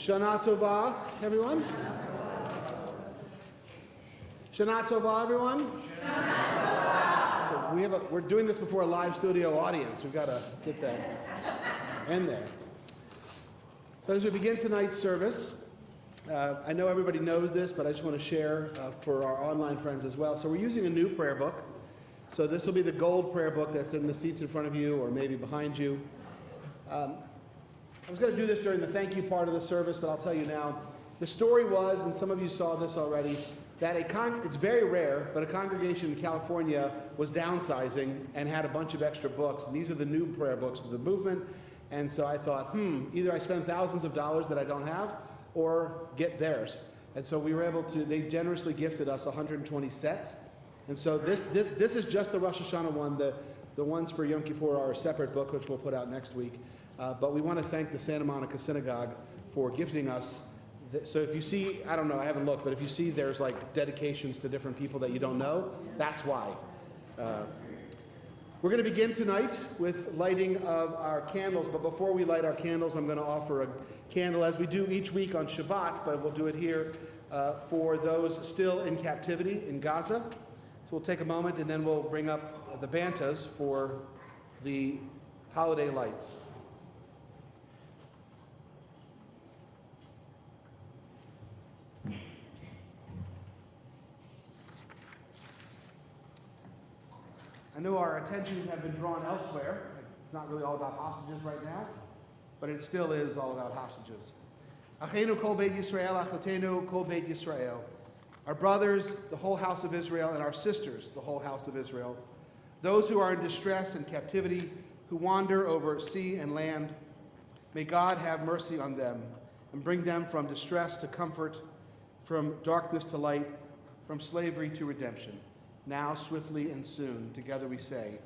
Shana Tova, everyone. Shana Tova, everyone. So we're doing this before a live studio audience. We've got to get that in there. So as we begin tonight's service, I know everybody knows this, but I just want to share for our online friends as well. So we're using a new prayer book. So this will be the gold prayer book that's in the seats in front of you or maybe behind you. I was going to do this during the thank you part of the service, but I'll tell you now. The story was, and some of you saw this already, that it's very rare, but a congregation in California was downsizing and had a bunch of extra books. And these are the new prayer books of the movement. And so I thought, either I spend thousands of dollars that I don't have or get theirs. And so we were able to, they generously gifted us 120 sets. And so this is just the Rosh Hashanah one. The ones for Yom Kippur are a separate book, which we'll put out next week. But we want to thank the Santa Monica Synagogue for gifting us. So if you see, I don't know, I haven't looked, but if you see there's like dedications to different people that you don't know, that's why. We're going to begin tonight with lighting of our candles, but before we light our candles, I'm going to offer a candle as we do each week on Shabbat, but we'll do it here for those still in captivity in Gaza. So we'll take a moment and then we'll bring up the bantas for the holiday lights. I know our attention have been drawn elsewhere. It's not really all about hostages right now, but it still is all about hostages. Acheinu kol beit Yisrael, achotenu kol beit Yisrael. Our brothers, the whole house of Israel, and our sisters, the whole house of Israel. Those who are in distress and captivity, who wander over sea and land, may God have mercy on them and bring them from distress to comfort, from darkness to light, from slavery to redemption. Now, swiftly and soon. Together we say,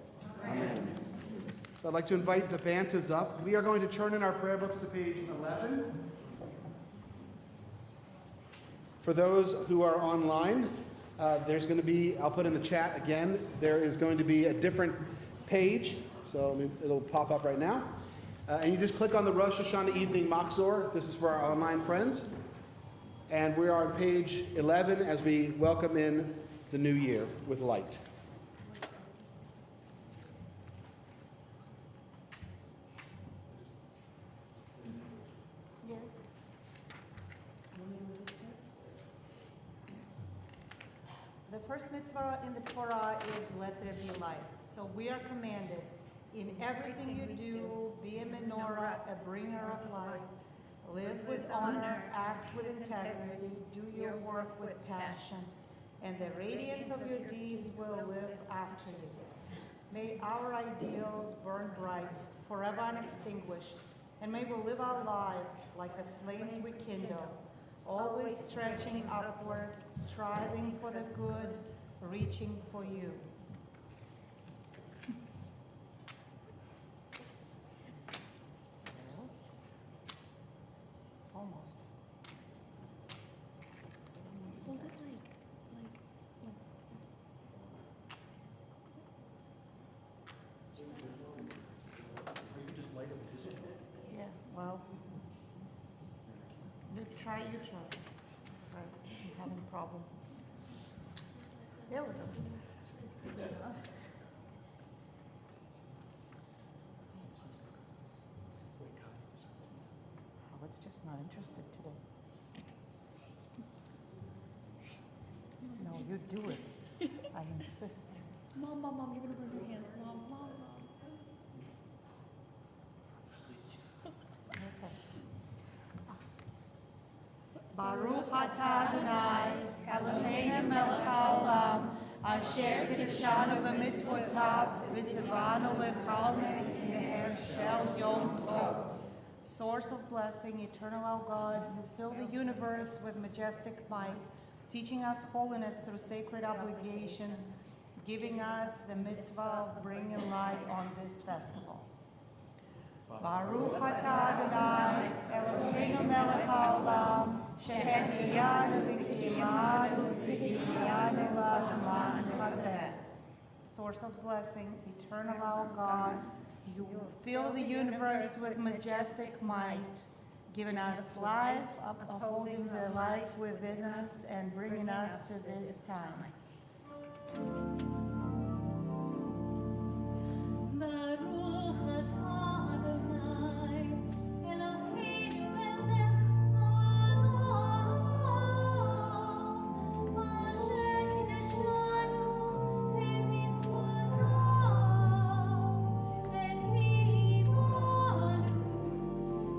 Amen. So I'd like to invite the bantas up. We are going to turn in our prayer books to page 11. For those who are online, there's going to be, I'll put in the chat again, there is going to be a different page. So it'll pop up right now. And you just click on the Rosh Hashanah Evening Machzor. This is for our online friends. And we are on page 11 as we welcome in the new year with light. Yes. The first mitzvah in the Torah is let there be light. So we are commanded in everything you do, be a menorah, a bringer of light. Live with honor, act with integrity, do your work with passion, and the radiance of your deeds will live after you. May our ideals burn bright, forever unextinguished, and may we live our lives like the flames we kindle, always stretching upward, striving for the good, reaching for you. Almost. Hold it Yeah, well, you try. Right, I'm having a problem. There we go. It's just not interested today. No, you do it. I insist. Mom, you're gonna burn your hand. Mom. Okay. Baruch atah Adonai, Eloheinu melech haolam, asher kiddushanu b'mitzvotav, v'tzivanu l'chal ne'er shel yom tov. Source of blessing, eternal our God, who fill the universe with majestic might, teaching us holiness through sacred obligations, giving us the mitzvah of bringing light on this festival. Baruch atah Adonai, Eloheinu melech haolam, SHE-HECHIYANU v'kiyamanu l'zman hazeh. Source of blessing, eternal our God, you fill the universe with majestic might, giving us life, upholding the life within us, and bringing us to this time. Baruch atah Adonai, Eloheinu melech haolam, asher kideshanu b'mitzvotav, v'tzivanu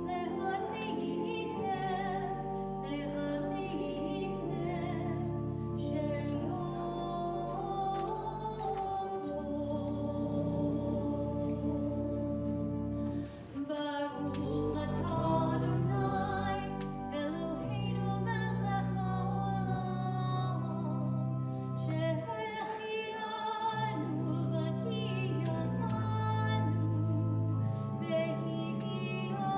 lehalikne shel yom tov. Baruch atah Adonai, Eloheinu melech haolam, SHE-HECHIYANU v'kiyamanu, v'hivianu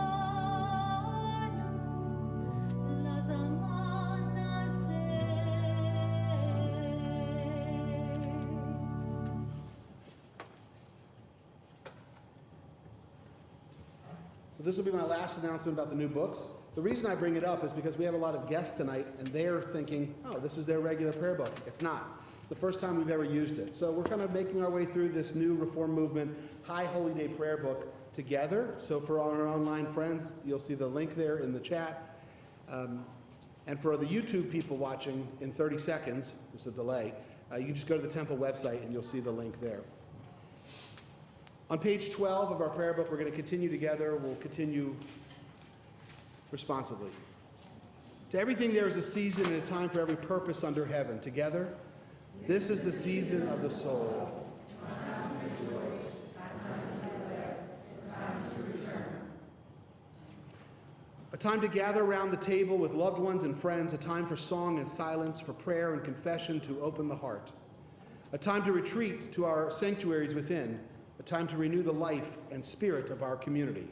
lazaman So this will be my last announcement about the new books. The reason I bring it up is because we have a lot of guests tonight, and they're thinking, oh, this is their regular prayer book. It's not. It's the first time we've ever used it. So we're kind of making our way through this new Reform Movement High Holy Day prayer book together. So for our online friends, you'll see the link there in the chat. And for the YouTube people watching in 30 seconds, there's a delay, you can just go to the temple website and you'll see the link there. On page 12 of our prayer book, we're going to continue together. We'll continue responsibly. To everything there is a season and a time for every purpose under heaven. Together, this is the season of the soul. A time to gather around the table with loved ones and friends, a time for song and silence, for prayer and confession to open the heart. A time to retreat to our sanctuaries within, a time to renew the life and spirit of our community.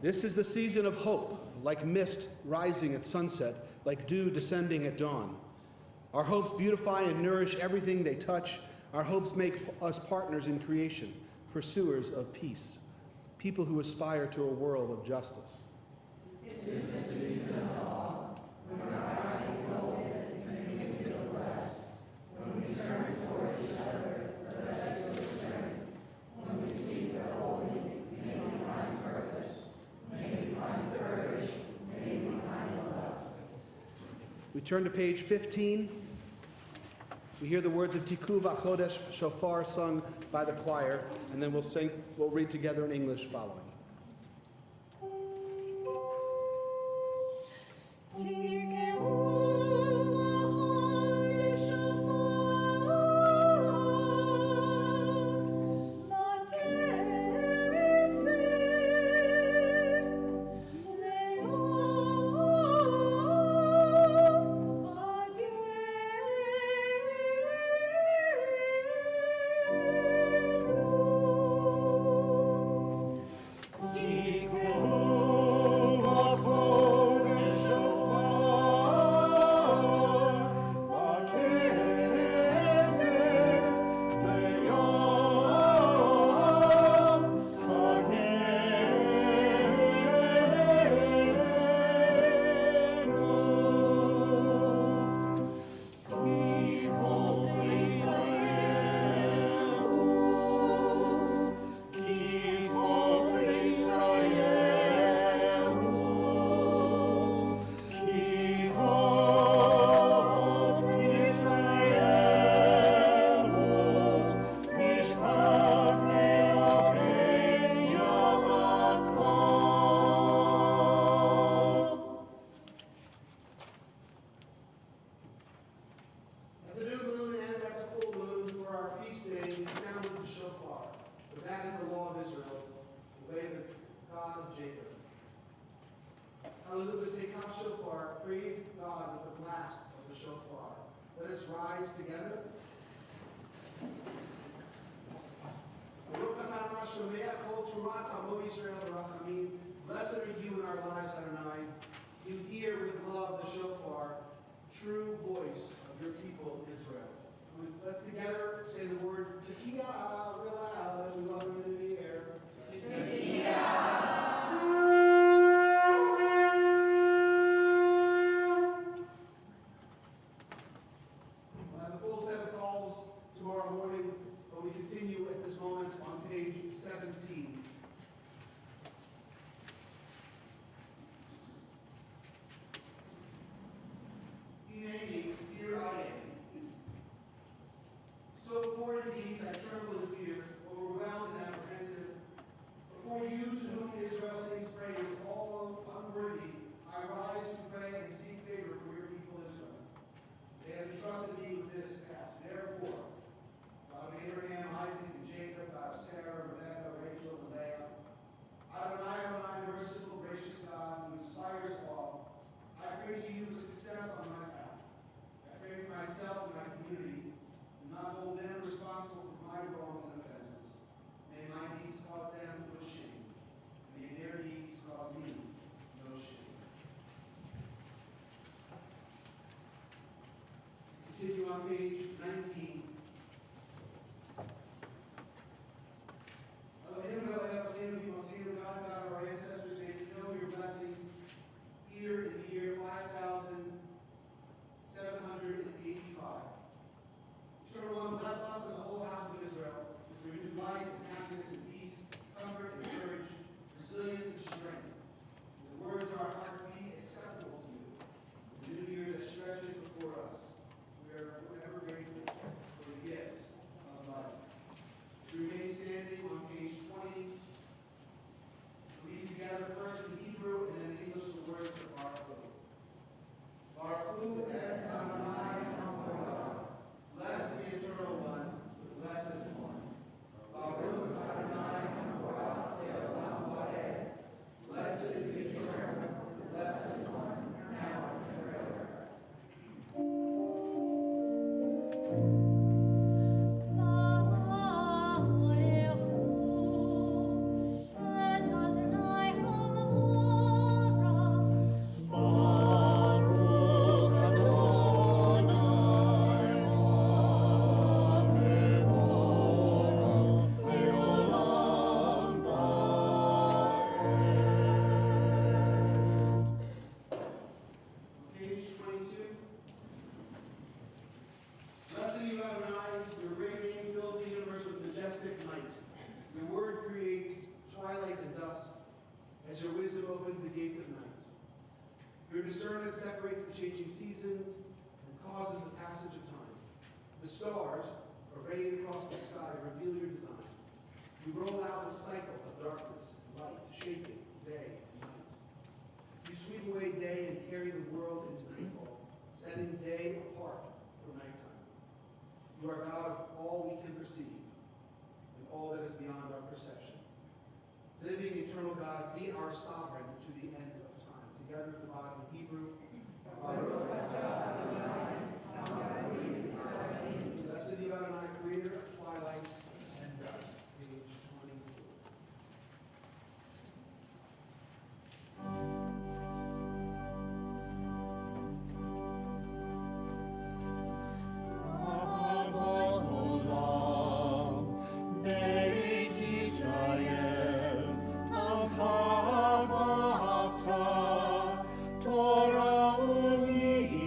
This is the season of hope, like mist rising at sunset, like dew descending at dawn. Our hopes beautify and nourish everything they touch. Our hopes make us partners in creation, pursuers of peace, people who aspire to a world of justice. We turn to page 15. We hear the words of TIK'U v'chodesh shofar sung by the choir, and then we'll read together in English following. Hallelujah, take out shofar, praise God with the blast of the shofar. Let us rise together. Baruch atah Adonai shomea kol tzurat amo Yisrael v'rachamim Blessed are you in our lives, Adonai. You hear with love the shofar, true voice of your people, Israel. Let's together say the word Tekiah real loud as we welcome into the air. We'll have the full set of calls tomorrow morning, but we continue at this moment on page 17. Hineni, here I am. So before indeed I tremble in fear, overwhelmed and apprehensive, before you to whom Israel sings praise, although unworthy, I rise to pray and seek favor for your people Israel. They have entrusted me with this task. Therefore, God of Abraham, Isaac, and Jacob, God of Sarah, Rebekah, Rachel, and Leah, Adonai, merciful, gracious God, who inspires all, I pray to you for success on my path. I pray for myself and my community, and not hold them responsible for my wrongs and offenses. May my deeds cause them no shame. May their deeds cause me no shame. Continue on page 19. God of our ancestors, may you know your blessings here in the year 5785. Eternal One, bless us and the whole house of Israel with renewed life and happiness and peace, comfort and courage, resilience and strength. May the words of our heart be acceptable to you. The new year that stretches before us, we are forever grateful for the gift of life. We remain standing on page 20. Read together first in Hebrew and then in English the words of BARCHU. BARCHU et Adonai HaMorah. Bless the Eternal One, the Blessed One. Baruch Adonai HaMorah Le'olam Va'ed. Blessed is the Eternal, the Blessed One, now and forever. Page 22. Blessed are you, Adonai, your great name fills the universe with majestic light. Your word creates twilight and dusk, as your wisdom opens the gates of nights. Your discernment separates the changing seasons and causes the passage of time. The stars, arrayed across the sky, reveal your design. You roll out the cycle of darkness and light, shaping day and night. You sweep away day and carry the world into nightfall, setting day apart from nighttime. You are God of all we can perceive and all that is beyond our perception. Living eternal God, be our sovereign to the end of time. Together at the bottom in Hebrew. Blessed be Adonai, creator of twilight and dusk. Page 24. AHAVAT OLAM, Beit Yisrael, Amcha v'ahavta, Torah u'mitzvot.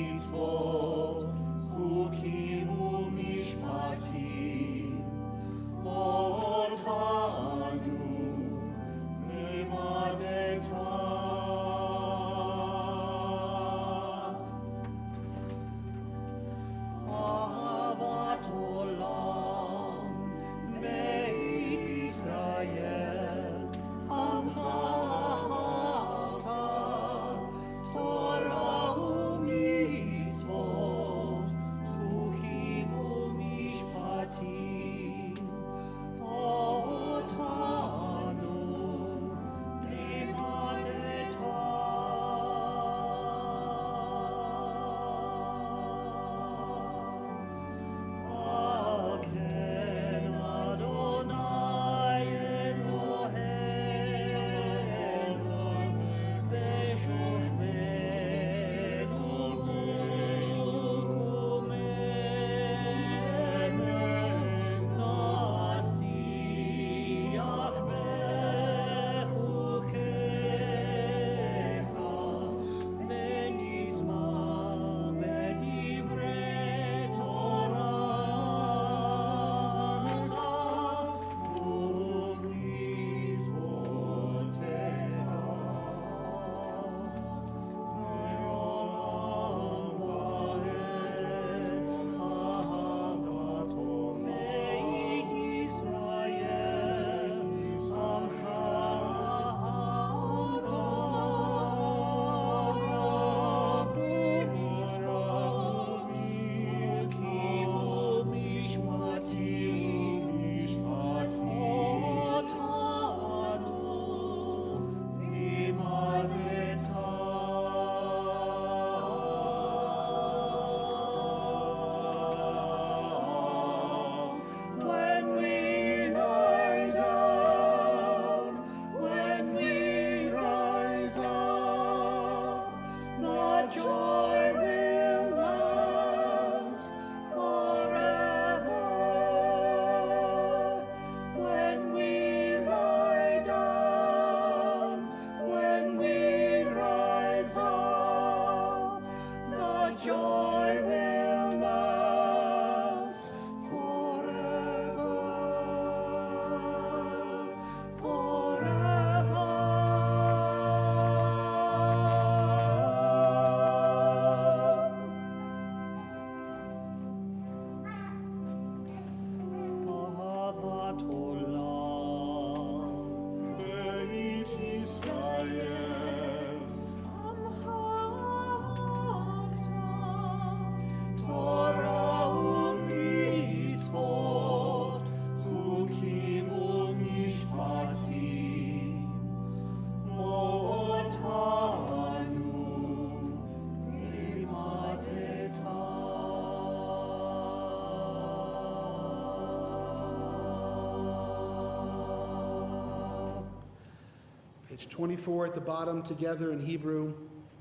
Page 24 at the bottom, together in Hebrew.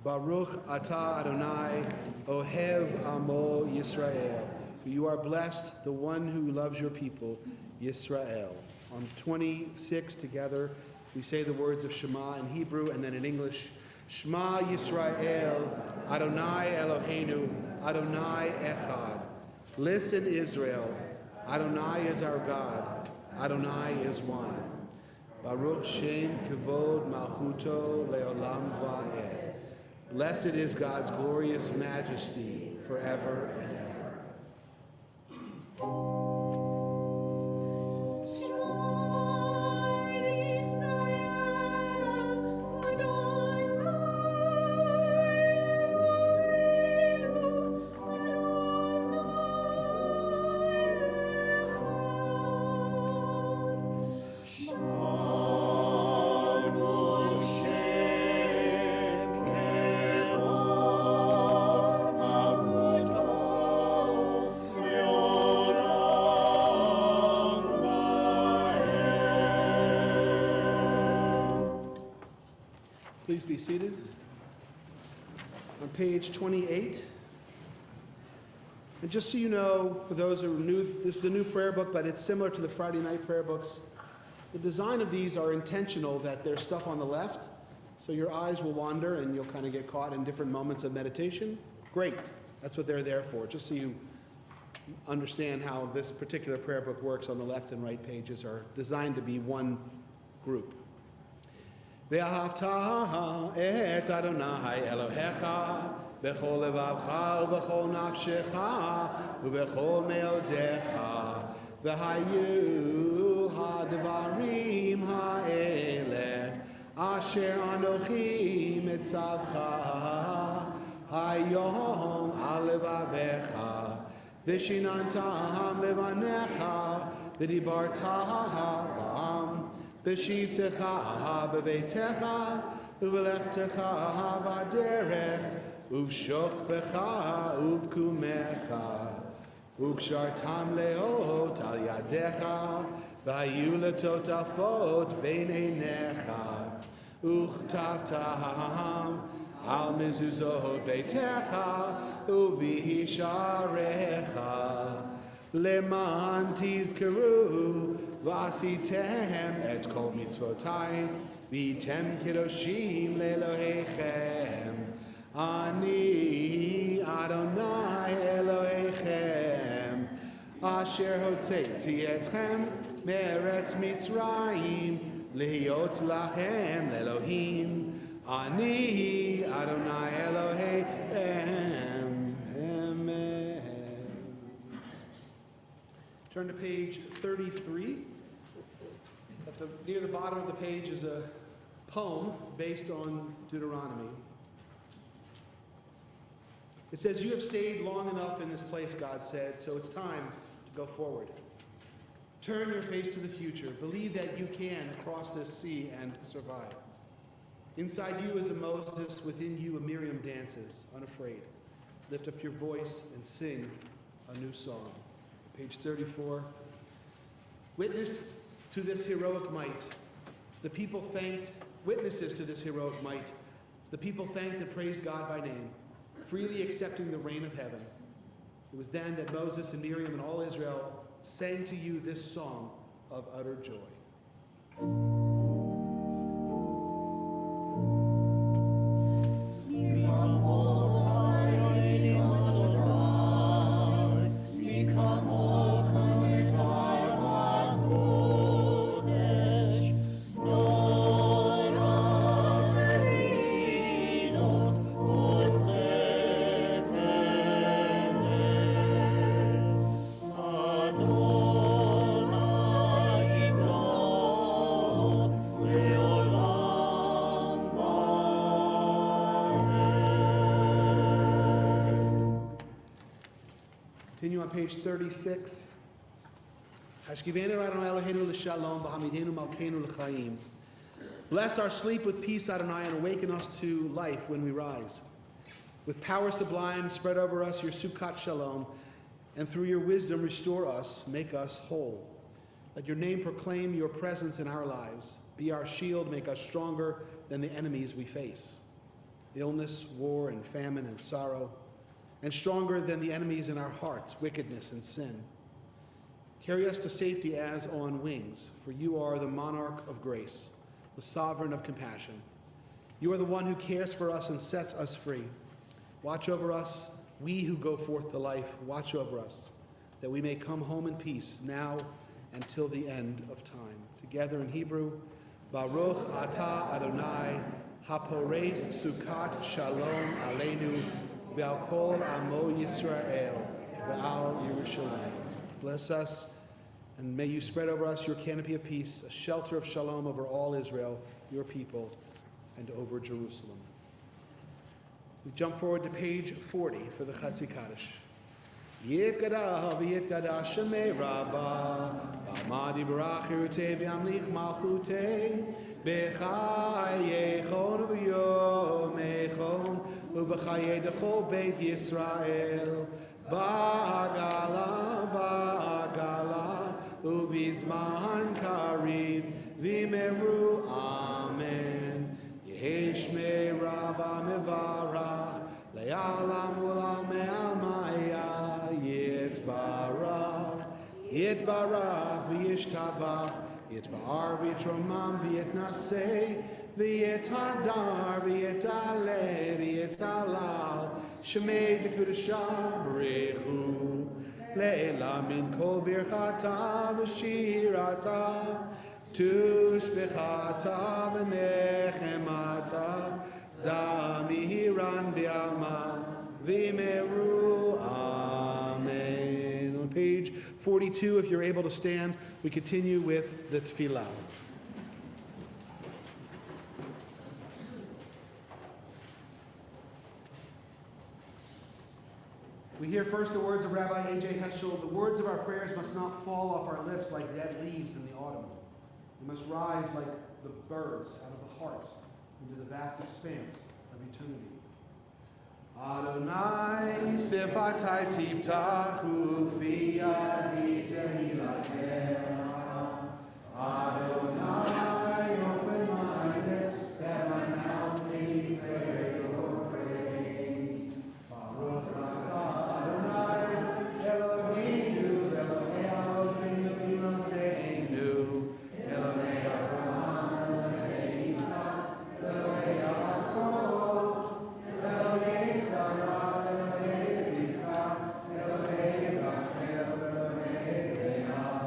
Baruch atah Adonai, ohev amo Yisrael. For you are blessed, the one who loves your people, Yisrael. On 26 together, we say the words of Shema in Hebrew and then in English. Shema Yisrael, Adonai Eloheinu, Adonai Echad. Listen, Israel, Adonai is our God, Adonai is one. Baruch Shem Kavod Malchuto Leolam Va'ed. Blessed is God's glorious majesty forever and ever. Please be seated. On page 28. And just so you know, for those who are new, this is a new prayer book, but it's similar to the Friday night prayer books. The design of these are intentional, that there's stuff on the left, so your eyes will wander and you'll kind of get caught in different moments of meditation. Great. That's what they're there for, just so you understand how this particular prayer book works. On the left and right pages are designed to be one group. ואהבת את אדוני אלוהיך בכל לבבך ובכל נפשך ובכל מאודיך והיו הדברים האלה אשר אנוכי מצווך היום על לבביך ושיננתם לבניך ודיברת בם בשבתך בביתך ובלכתך בדרך ובשוכבך ובקומך וקשרתם לאות על ידיך והיו לטוטפות בין עיניך וכתבתם על מזוזות ביתך ובשעריך למען תזכרו ועשיתם את כל מצוותיי והייתם קדושים לאלוהיכם אני אדוני אלוהיכם אשר הוצאתי אתכם מארץ מצרים להיות לכם לאלוהים אני אדוני אלוהיכם. Amen. Turn to page 33. Near the bottom of the page is a poem based on Deuteronomy. It says, "You have stayed long enough in this place," God said, "so it's time to go forward. Turn your face to the future. Believe that you can cross this sea and survive. Inside you is a Moses, within you a Miriam dances, unafraid. Lift up your voice and sing a new song." Page 34. Witness to this heroic might. The people thanked, witnesses to this heroic might. The people thanked and praised God by name, freely accepting the reign of heaven. It was then that Moses and Miriam and all Israel sang to you this song of utter joy. Continue on page 36. HASHIVEINU Adonai Eloheinu l'shalom v'hamidenu MALKEINU l'chaim. Bless our sleep with peace, Adonai, and awaken us to life when we rise. With power sublime, spread over us your Sukkot Shalom, and through your wisdom restore us, make us whole. Let your name proclaim your presence in our lives. Be our shield, make us stronger than the enemies we face. Illness, war, and famine, and sorrow, and stronger than the enemies in our hearts, wickedness and sin. Carry us to safety as on wings, for you are the monarch of grace, the sovereign of compassion. You are the one who cares for us and sets us free. Watch over us, we who go forth to life, watch over us, that we may come home in peace now and till the end of time. Together in Hebrew, Baruch atah Adonai, hapores sukat shalom aleinu, ve'al kol amo Yisrael, ve'al Yerushalayim. Bless us, and may you spread over us your canopy of peace, a shelter of shalom over all Israel, your people, and over Jerusalem. We jump forward to page 40 for the Chatzi Kaddish. Yitgadah v'yitgadah shemei rabbah, v'amadi barach hirutei v'amlich malchutei, b'chayechon v'yomechon, u'b'chayei dechol beit Yisrael, ba'agala, ba'agala, u'bizman kariv, v'meru, amen. Yehi shmei rabbah mevarach, le'alam u'lam me'al maya, Yitbarach, Yitbarach, V'yishtavach, Yitbar, V'yitromam, V'yitnaseh, V'yithadar, V'yitaleh, V'yitalal, Shemei Dekudashah, B'rechu, Le'ela min kol birchata, V'shirata, Tushbechata, V'nechemata, Damihiran B'alma, V'meru, Amen. On page 42, if you're able to stand, we continue with the tefillah. We hear first the words of Rabbi A.J. Heschel. The words of our prayers must not fall off our lips like dead leaves in the autumn. They must rise like the birds out of the heart into the vast expanse of eternity. Adonai sifatai tivtachu fi yadi tehillateh. Adonai, open my lips that my mouth may declare your praise. Baruch atah Adonai, Eloheinu, Elohei Eloheinu, Eloheinu, Elohei Abraham, Elohei Yitzchak, Elohei Yaakov, Elohei Sarah, Elohei Rivka, Elohei Rachel, Elohei Leah,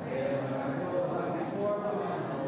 Elohei Yaakov, before God,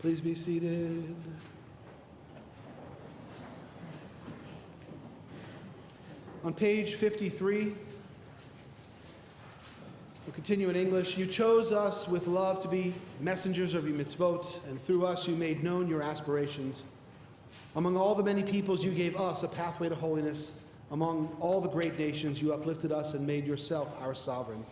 Please be seated. On page 53, we'll continue in English. You chose us with love to be messengers of your mitzvot, and through us you made known your aspirations. Among all the many peoples, you gave us a pathway to holiness. Among all the great nations, you uplifted us and made yourself our sovereign.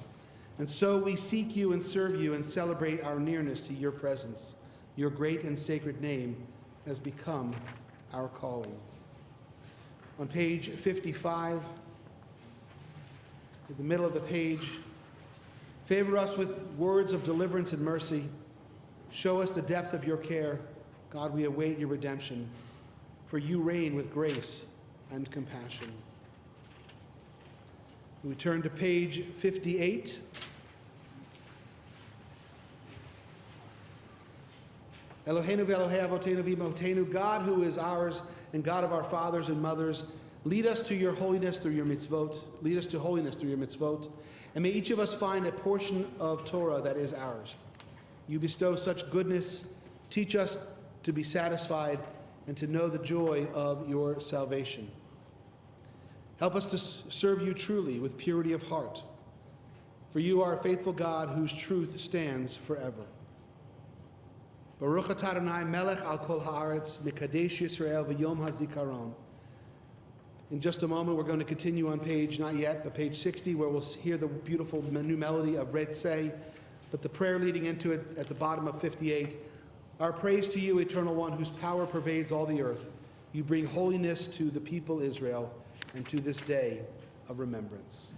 And so we seek you and serve you and celebrate our nearness to your presence. Your great and sacred name has become our calling. On page 55, in the middle of the page, favor us with words of deliverance and mercy. Show us the depth of your care. God, we await your redemption, for you reign with grace and compassion. We turn to page 58. Eloheinu ve'Elohei avotenu v'imotenu, God who is ours and God of our fathers and mothers, lead us to your holiness through your mitzvot. Lead us to holiness through your mitzvot. And may each of us find a portion of Torah that is ours. You bestow such goodness. Teach us to be satisfied and to know the joy of your salvation. Help us to serve you truly with purity of heart. For you are a faithful God whose truth stands forever. Baruch atah Adonai melech al kol haaretz mikadesh Yisrael v'yom hazikaron. In just a moment, we're going to continue on page, not yet, but page 60, where we'll hear the beautiful new melody of Retzeh, but the prayer leading into it at the bottom of 58. Our praise to you, Eternal One, whose power pervades all the earth. You bring holiness to the people Israel and to this day of remembrance.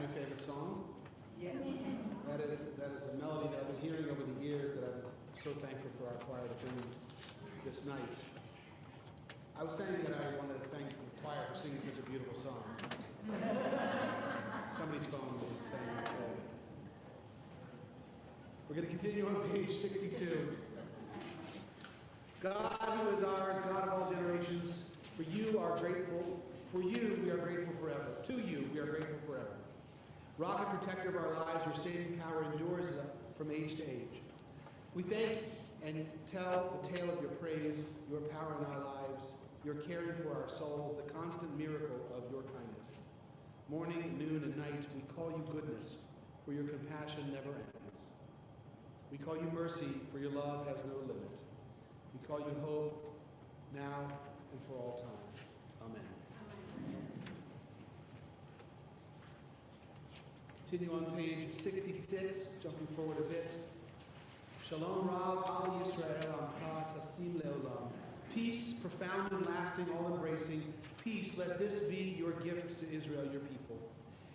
your favorite song? Yes. That is a melody that I've been hearing over the years that I'm so thankful for our choir to bring this night. I was saying that I want to thank the choir for singing such a beautiful song. Somebody's phone was saying that too. We're going to continue on page 62. God who is ours, God of all generations, for you are grateful. For you we are grateful forever. To you we are grateful forever. Rock and protector of our lives, your saving power endures from age to age. We thank and tell the tale of your praise, your power in our lives, your caring for our souls, the constant miracle of your kindness. Morning, noon, and night, we call you goodness, for your compassion never ends. We call you mercy, for your love has no limit. We call you hope, now and for all time. Amen. Continue on page 66, jumping forward a bit. Shalom Rav al Yisrael Amcha Tasim Leolam. Peace, profound and lasting, all-embracing. Peace, let this be your gift to Israel, your people.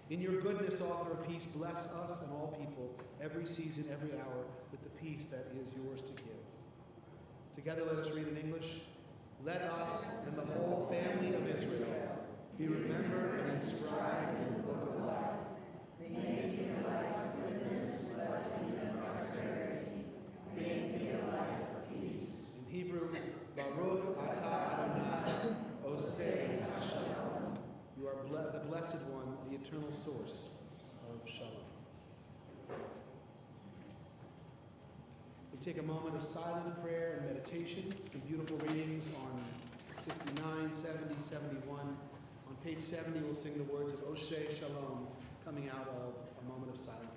In your goodness, author of peace, bless us and all people, every season, every hour, with the peace that is yours to give. Together, let us read in English. Let us and the whole family of Israel be remembered and inscribed in the book of life. May it be a life of goodness, blessing, and prosperity. May it be a life of peace. In Hebrew, Baruch atah Adonai, OSEH HaShalom. You are the blessed one, the eternal source of Shalom. We take a moment of silent prayer and meditation. Some beautiful readings on 69, 70, 71. On page 70, we'll sing the words of OSHE Shalom, coming out of a moment of silent prayer.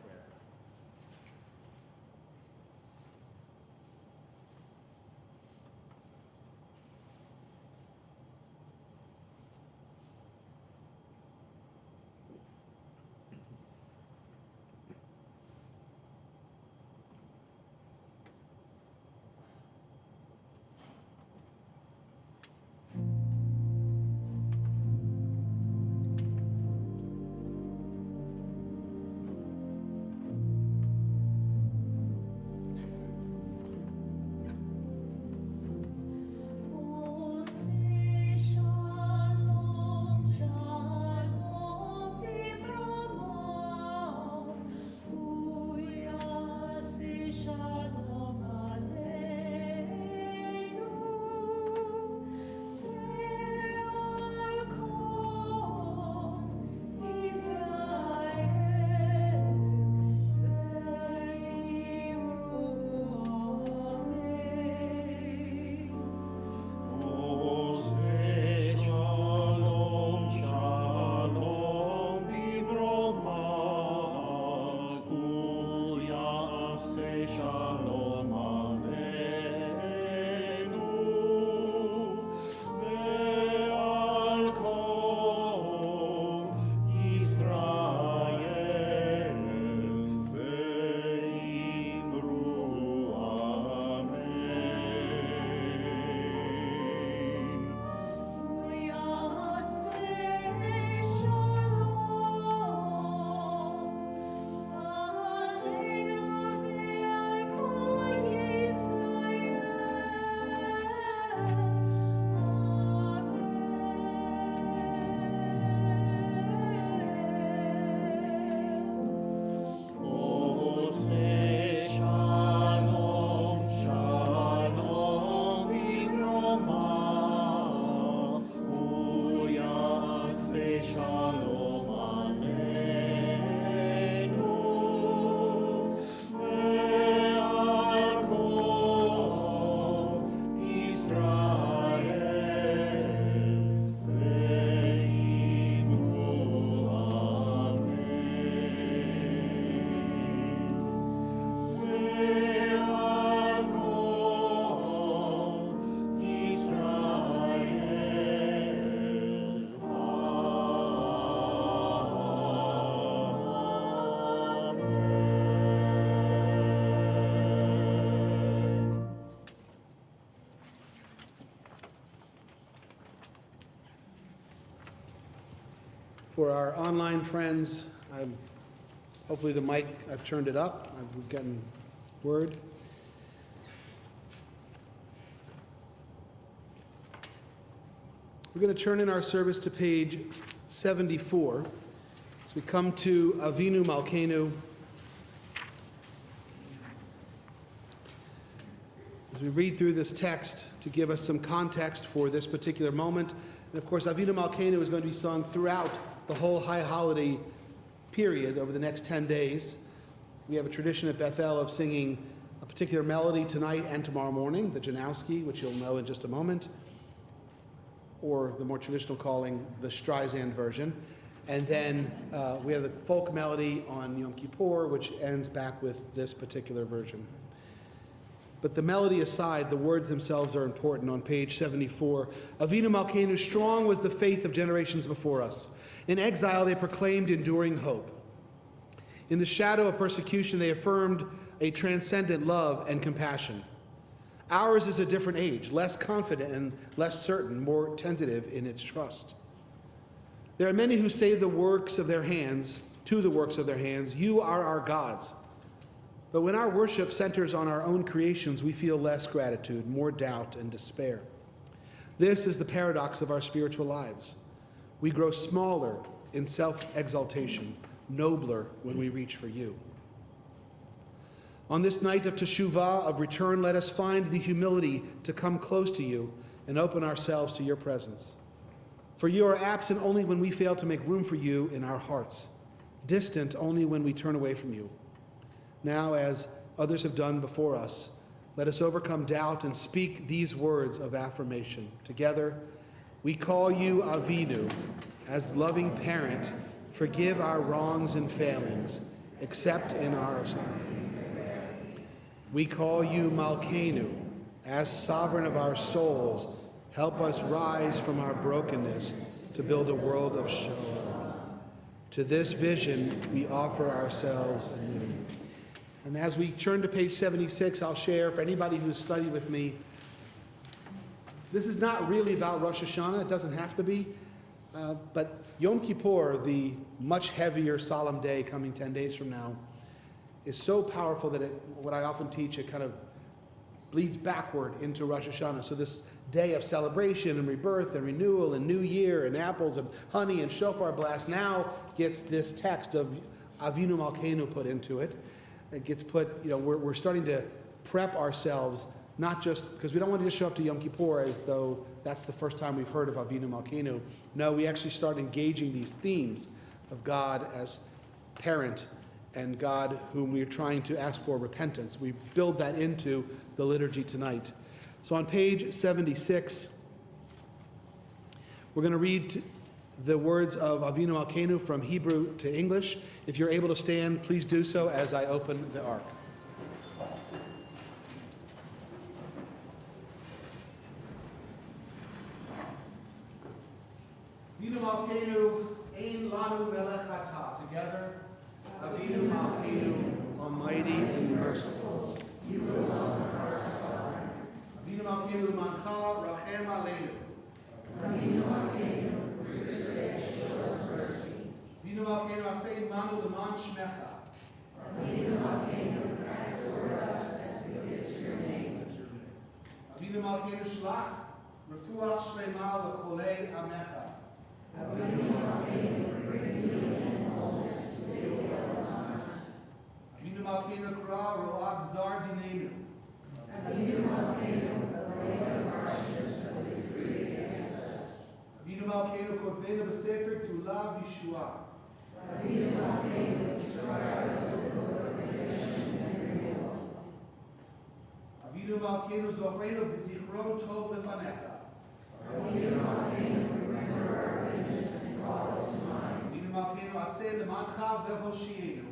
For our online friends, hopefully the mic, I've turned it up. I'm getting word. We're going to turn in our service to page 74. As we come to AVINU MALKEINU. As we read through this text to give us some context for this particular moment. And of course, AVINU MALKEINU is going to be sung throughout the whole high holiday period over the next 10 days. We have a tradition at Bethel of singing a particular melody tonight and tomorrow morning, the Janowski, which you'll know in just a moment, or the more traditional calling, the Streisand version. And then we have the folk melody on Yom Kippur, which ends back with this particular version. But the melody aside, the words themselves are important on page 74. AVINU MALKEINU, strong was the faith of generations before us. In exile, they proclaimed enduring hope. In the shadow of persecution, they affirmed a transcendent love and compassion. Ours is a different age, less confident and less certain, more tentative in its trust. There are many who say the works of their hands, to the works of their hands, you are our gods. But when our worship centers on our own creations, we feel less gratitude, more doubt and despair. This is the paradox of our spiritual lives. We grow smaller in self-exaltation, nobler when we reach for you. On this night of teshuvah, of return, let us find the humility to come close to you and open ourselves to your presence. For you are absent only when we fail to make room for you in our hearts, distant only when we turn away from you. Now, as others have done before us, let us overcome doubt and speak these words of affirmation. Together, we call you AVINU. As loving parent, forgive our wrongs and failings, except in ours. We call you MALKEINU. As sovereign of our souls, help us rise from our brokenness to build a world of shalom. To this vision, we offer ourselves anew. And as we turn to page 76, I'll share, for anybody who's studied with me, this is not really about Rosh Hashanah. It doesn't have to be. But Yom Kippur, the much heavier solemn day coming 10 days from now, is so powerful that what I often teach, it kind of bleeds backward into Rosh Hashanah. So this day of celebration and rebirth and renewal and new year and apples and honey and shofar blast now gets this text of AVINU MALKEINU put into it. It gets put, we're starting to prep ourselves, not just, because we don't want to just show up to Yom Kippur as though that's the first time we've heard of AVINU MALKEINU. No, we actually start engaging these themes of God as parent and God whom we are trying to ask for repentance. We build that into the liturgy tonight. So on page 76, we're going to read the words of AVINU MALKEINU from Hebrew to English. If you're able to stand, please do so as I open the ark. AVINU MALKEINU, Ein Lanu Melech Ata. Together, AVINU MALKEINU, Almighty and merciful. You alone are sovereign. AVINU MALKEINU L'mancha Rachem Aleinu. AVINU MALKEINU, for your sake, show us mercy. AVINU MALKEINU Aseh Manu L'man Shmecha. AVINU MALKEINU, act toward us as befits your name. AVINU MALKEINU Shlach Refuach Shlema L'cholei Amecha. AVINU MALKEINU, bring healing and wholeness to the Olam. AVINU MALKEINU Kra Ro'ag Zar Dinenu. AVINU MALKEINU, the way of harshness of the decree against us. AVINU MALKEINU Kotvenu B'Sefer Geula V'Yeshua. AVINU MALKEINU, describe us the book of redemption and renewal. AVINU MALKEINU ZOCHREINU B'Zichro Tov Lefanecha. AVINU MALKEINU, remember our goodness and call it to mind. AVINU MALKEINU Aseh L'mancha V'Hoshienu.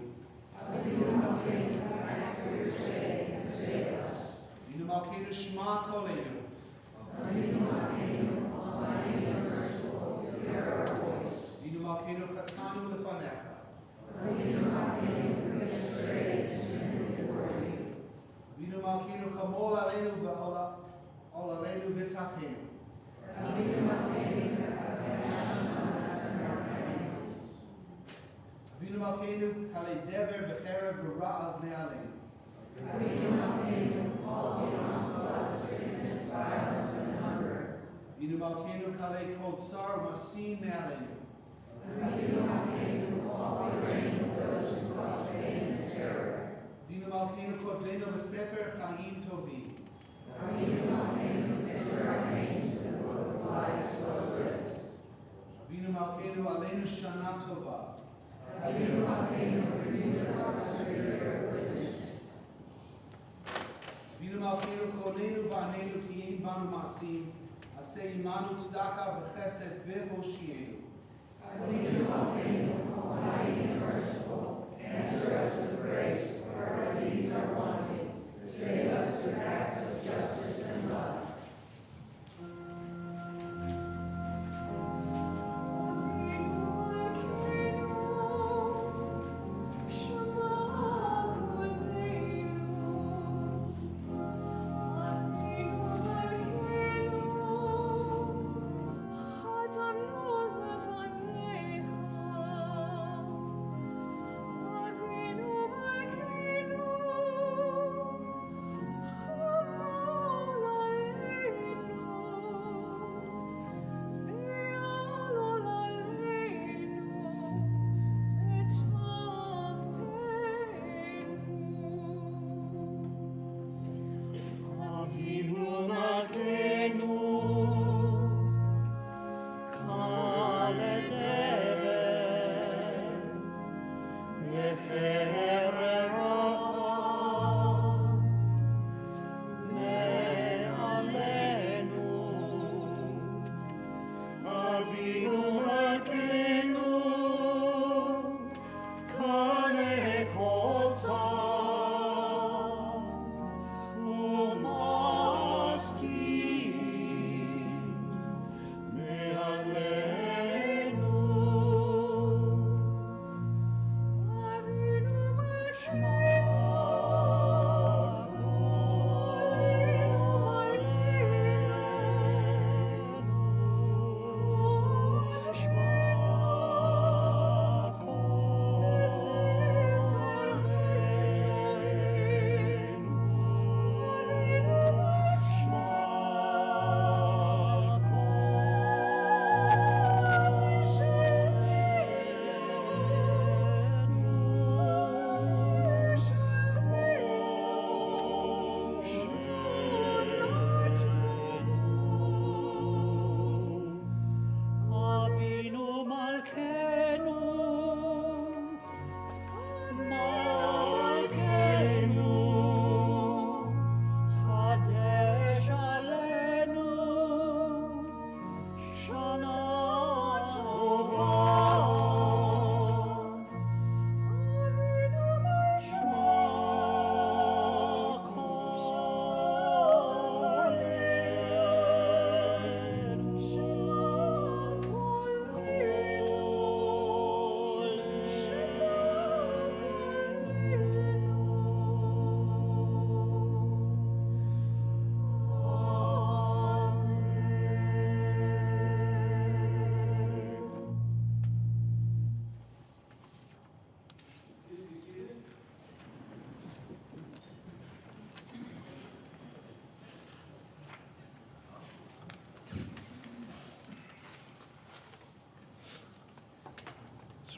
AVINU MALKEINU, act for your sake and save us. AVINU MALKEINU Shema Koleinu. AVINU MALKEINU, Almighty and merciful, hear our voice. AVINU MALKEINU Chatanu Lefanecha. AVINU MALKEINU, bring us praise and sin before you. AVINU MALKEINU Chamol Aleinu V'Olaleinu V'Tapenu. AVINU MALKEINU, have compassion on us and our families. Avinu Malkeinu, Kalei Dever V'cherev V'ra'av Me'aleinu. Avinu Malkeinu, Kalei Kol Tsar U'Mastin Me'aleinu. Avinu Malkeinu, Kodvenu V'Sefer Chaim Tovim. Avinu Malkeinu, Aleinu Shana Tova. Avinu Malkeinu, Chonenu V'Anenu Ki'im Banu Masim, Aseh Imanu Tzedakah V'Chesed V'Hoshienu.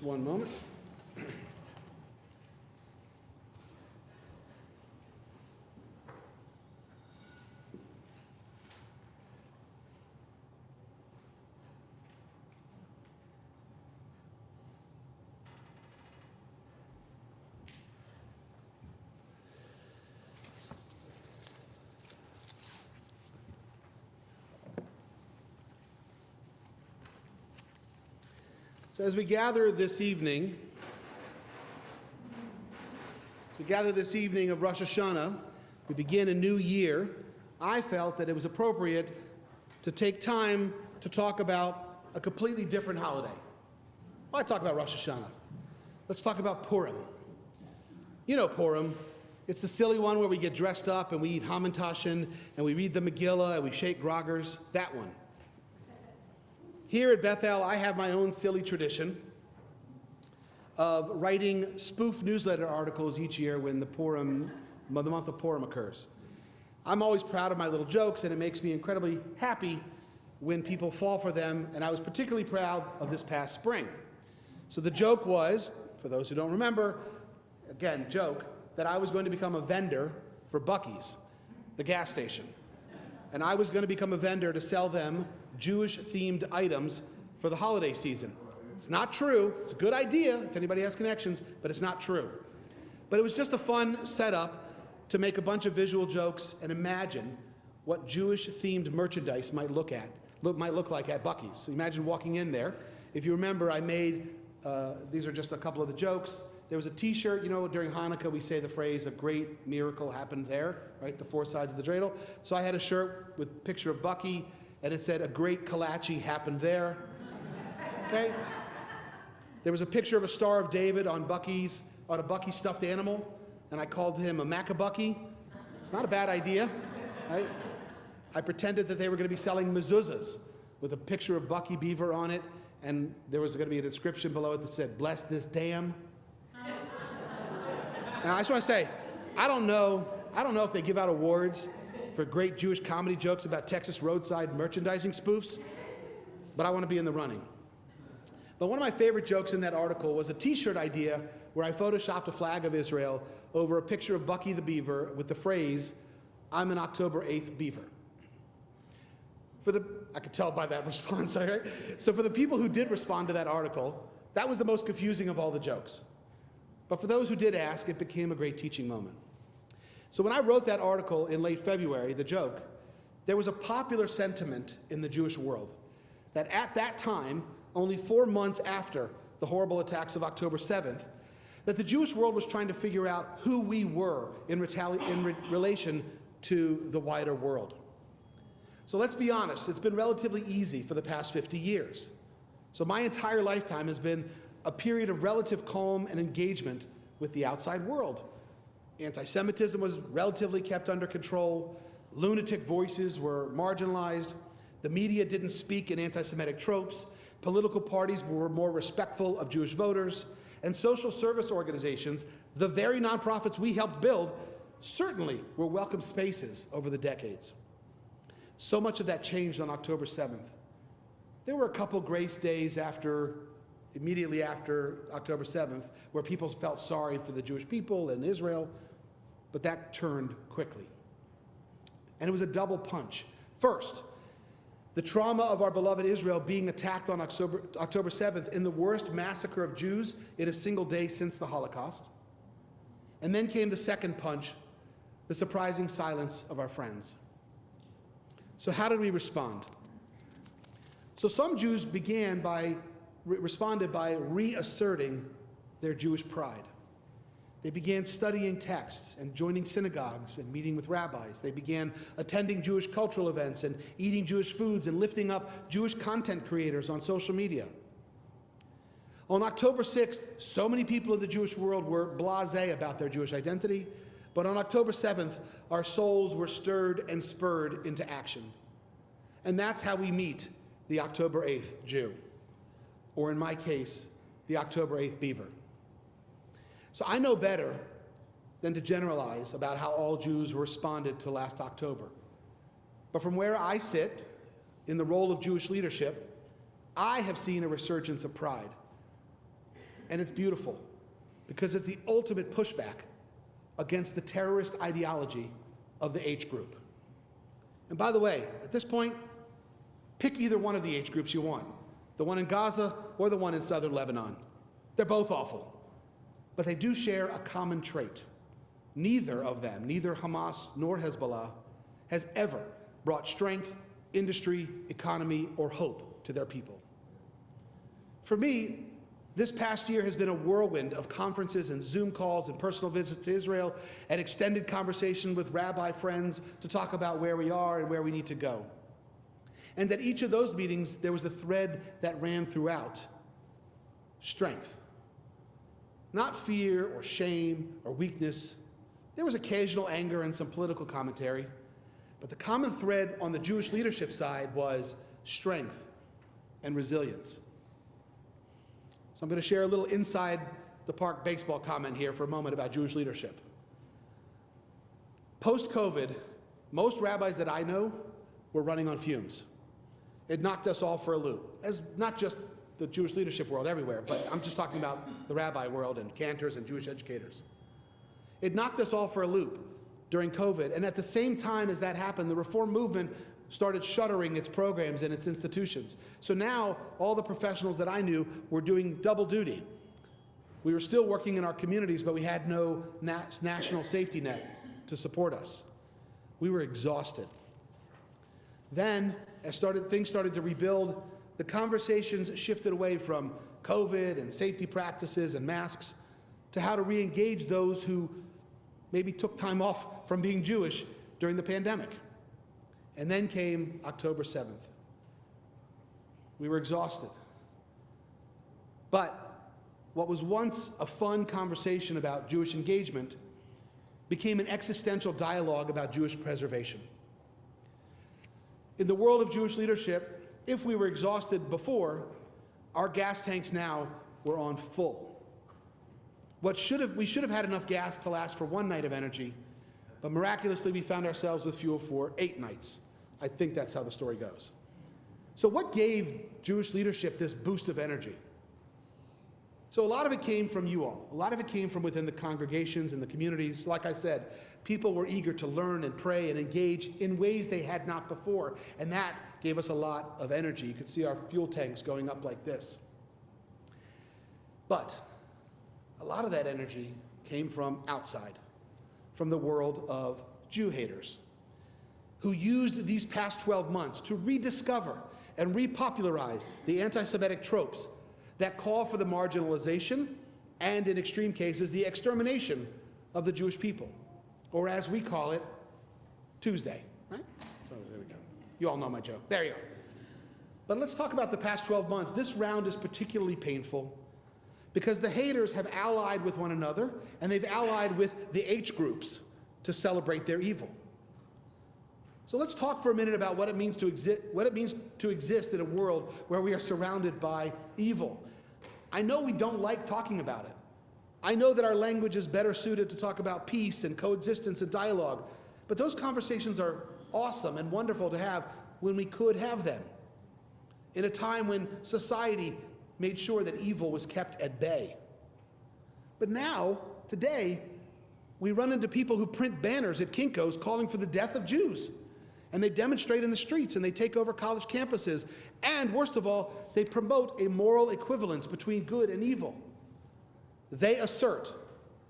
One moment. So as we gather this evening, of Rosh Hashanah, we begin a new year, I felt that it was appropriate to take time to talk about a completely different holiday. Why talk about Rosh Hashanah? Let's talk about Purim. You know Purim. It's the silly one where we get dressed up and we eat hamantashen and we read the Megillah and we shake groggers. That one. Here at Bethel, I have my own silly tradition. of writing spoof newsletter articles each year when the month of Purim occurs. I'm always proud of my little jokes, and it makes me incredibly happy when people fall for them, and I was particularly proud of this past spring. So the joke was, for those who don't remember, again, joke, that I was going to become a vendor for Buc-ee's, the gas station. And I was going to become a vendor to sell them Jewish-themed items for the holiday season. It's not true. It's a good idea if anybody has connections, but it's not true. But it was just a fun setup to make a bunch of visual jokes and imagine what Jewish-themed merchandise might look like at Buc-ee's. So imagine walking in there. If you remember, I made, these are just a couple of the jokes. There was a t-shirt, you know, during Hanukkah we say the phrase, a great miracle happened there, right? The four sides of the dreidel. So I had a shirt with a picture of Buc-ee, and it said, a great kolache happened there. Okay? There was a picture of a Star of David on a Buc-ee stuffed animal, and I called him a Macabucky. It's not a bad idea, right? I pretended that they were going to be selling mezuzahs with a picture of Buc-ee Beaver on it, and there was going to be a description below it that said, bless this dam. Now, I just want to say, I don't know if they give out awards for great Jewish comedy jokes about Texas roadside merchandising spoofs, but I want to be in the running. But one of my favorite jokes in that article was a t-shirt idea where I photoshopped a flag of Israel over a picture of Buc-ee the Beaver with the phrase, I'm an October 8th beaver. I could tell by that response, all right? So for the people who did respond to that article, that was the most confusing of all the jokes. But for those who did ask, it became a great teaching moment. So when I wrote that article in late February, the joke, there was a popular sentiment in the Jewish world that at that time, only 4 months after the horrible attacks of October 7th, that the Jewish world was trying to figure out who we were in relation to the wider world. So let's be honest, it's been relatively easy for the past 50 years. So my entire lifetime has been a period of relative calm and engagement with the outside world. Anti-Semitism was relatively kept under control, lunatic voices were marginalized, the media didn't speak in anti-Semitic tropes, political parties were more respectful of Jewish voters, and social service organizations, the very nonprofits we helped build, certainly were welcome spaces over the decades. So much of that changed on October 7th. There were a couple grace days immediately after October 7th, where people felt sorry for the Jewish people and Israel, but that turned quickly. And it was a double punch. First, the trauma of our beloved Israel being attacked on October 7th in the worst massacre of Jews in a single day since the Holocaust. And then came the second punch, the surprising silence of our friends. So how did we respond? So some Jews responded by reasserting their Jewish pride. They began studying texts and joining synagogues and meeting with rabbis. They began attending Jewish cultural events and eating Jewish foods and lifting up Jewish content creators on social media. On October 6th, so many people of the Jewish world were blasé about their Jewish identity, but on October 7th, our souls were stirred and spurred into action. And that's how we meet the October 8th Jew, or in my case, the October 8th Beaver. So I know better than to generalize about how all Jews responded to last October. But from where I sit, in the role of Jewish leadership, I have seen a resurgence of pride. And it's beautiful, because it's the ultimate pushback against the terrorist ideology of the H group. And by the way, at this point, pick either one of the H groups you want, the one in Gaza or the one in southern Lebanon. They're both awful. But they do share a common trait. Neither of them, neither Hamas nor Hezbollah, has ever brought strength, industry, economy, or hope to their people. For me, this past year has been a whirlwind of conferences and Zoom calls and personal visits to Israel and extended conversation with rabbi friends to talk about where we are and where we need to go. And at each of those meetings, there was a thread that ran throughout: strength. Not fear or shame or weakness. There was occasional anger and some political commentary, but the common thread on the Jewish leadership side was strength and resilience. So I'm going to share a little inside the park baseball comment here for a moment about Jewish leadership. Post-COVID, most rabbis that I know were running on fumes. It knocked us all for a loop, as not just the Jewish leadership world everywhere, but I'm just talking about the rabbi world and cantors and Jewish educators. It knocked us all for a loop during COVID, and at the same time as that happened, the reform movement started shuttering its programs and its institutions. So now, all the professionals that I knew were doing double duty. We were still working in our communities, but we had no national safety net to support us. We were exhausted. Then, as things started to rebuild, the conversations shifted away from COVID and safety practices and masks to how to re-engage those who maybe took time off from being Jewish during the pandemic. And then came October 7th. We were exhausted. But what was once a fun conversation about Jewish engagement became an existential dialogue about Jewish preservation. In the world of Jewish leadership, if we were exhausted before, our gas tanks now were on full. We should have had enough gas to last for one night of energy, but miraculously we found ourselves with fuel for 8 nights. I think that's how the story goes. So what gave Jewish leadership this boost of energy? So a lot of it came from you all. A lot of it came from within the congregations and the communities. Like I said, people were eager to learn and pray and engage in ways they had not before, and that gave us a lot of energy. You could see our fuel tanks going up like this. But a lot of that energy came from outside, from the world of Jew haters, who used these past 12 months to rediscover and repopularize the anti-Semitic tropes that call for the marginalization and, in extreme cases, the extermination of the Jewish people, or as we call it, Tuesday, right? So there we go. You all know my joke. There you go. But let's talk about the past 12 months. This round is particularly painful because the haters have allied with one another, and they've allied with the H groups to celebrate their evil. So let's talk for a minute about what it means to exist in a world where we are surrounded by evil. I know we don't like talking about it. I know that our language is better suited to talk about peace and coexistence and dialogue, but those conversations are awesome and wonderful to have when we could have them, in a time when society made sure that evil was kept at bay. But now, today, we run into people who print banners at Kinko's calling for the death of Jews. And they demonstrate in the streets, and they take over college campuses. And worst of all, they promote a moral equivalence between good and evil. They assert,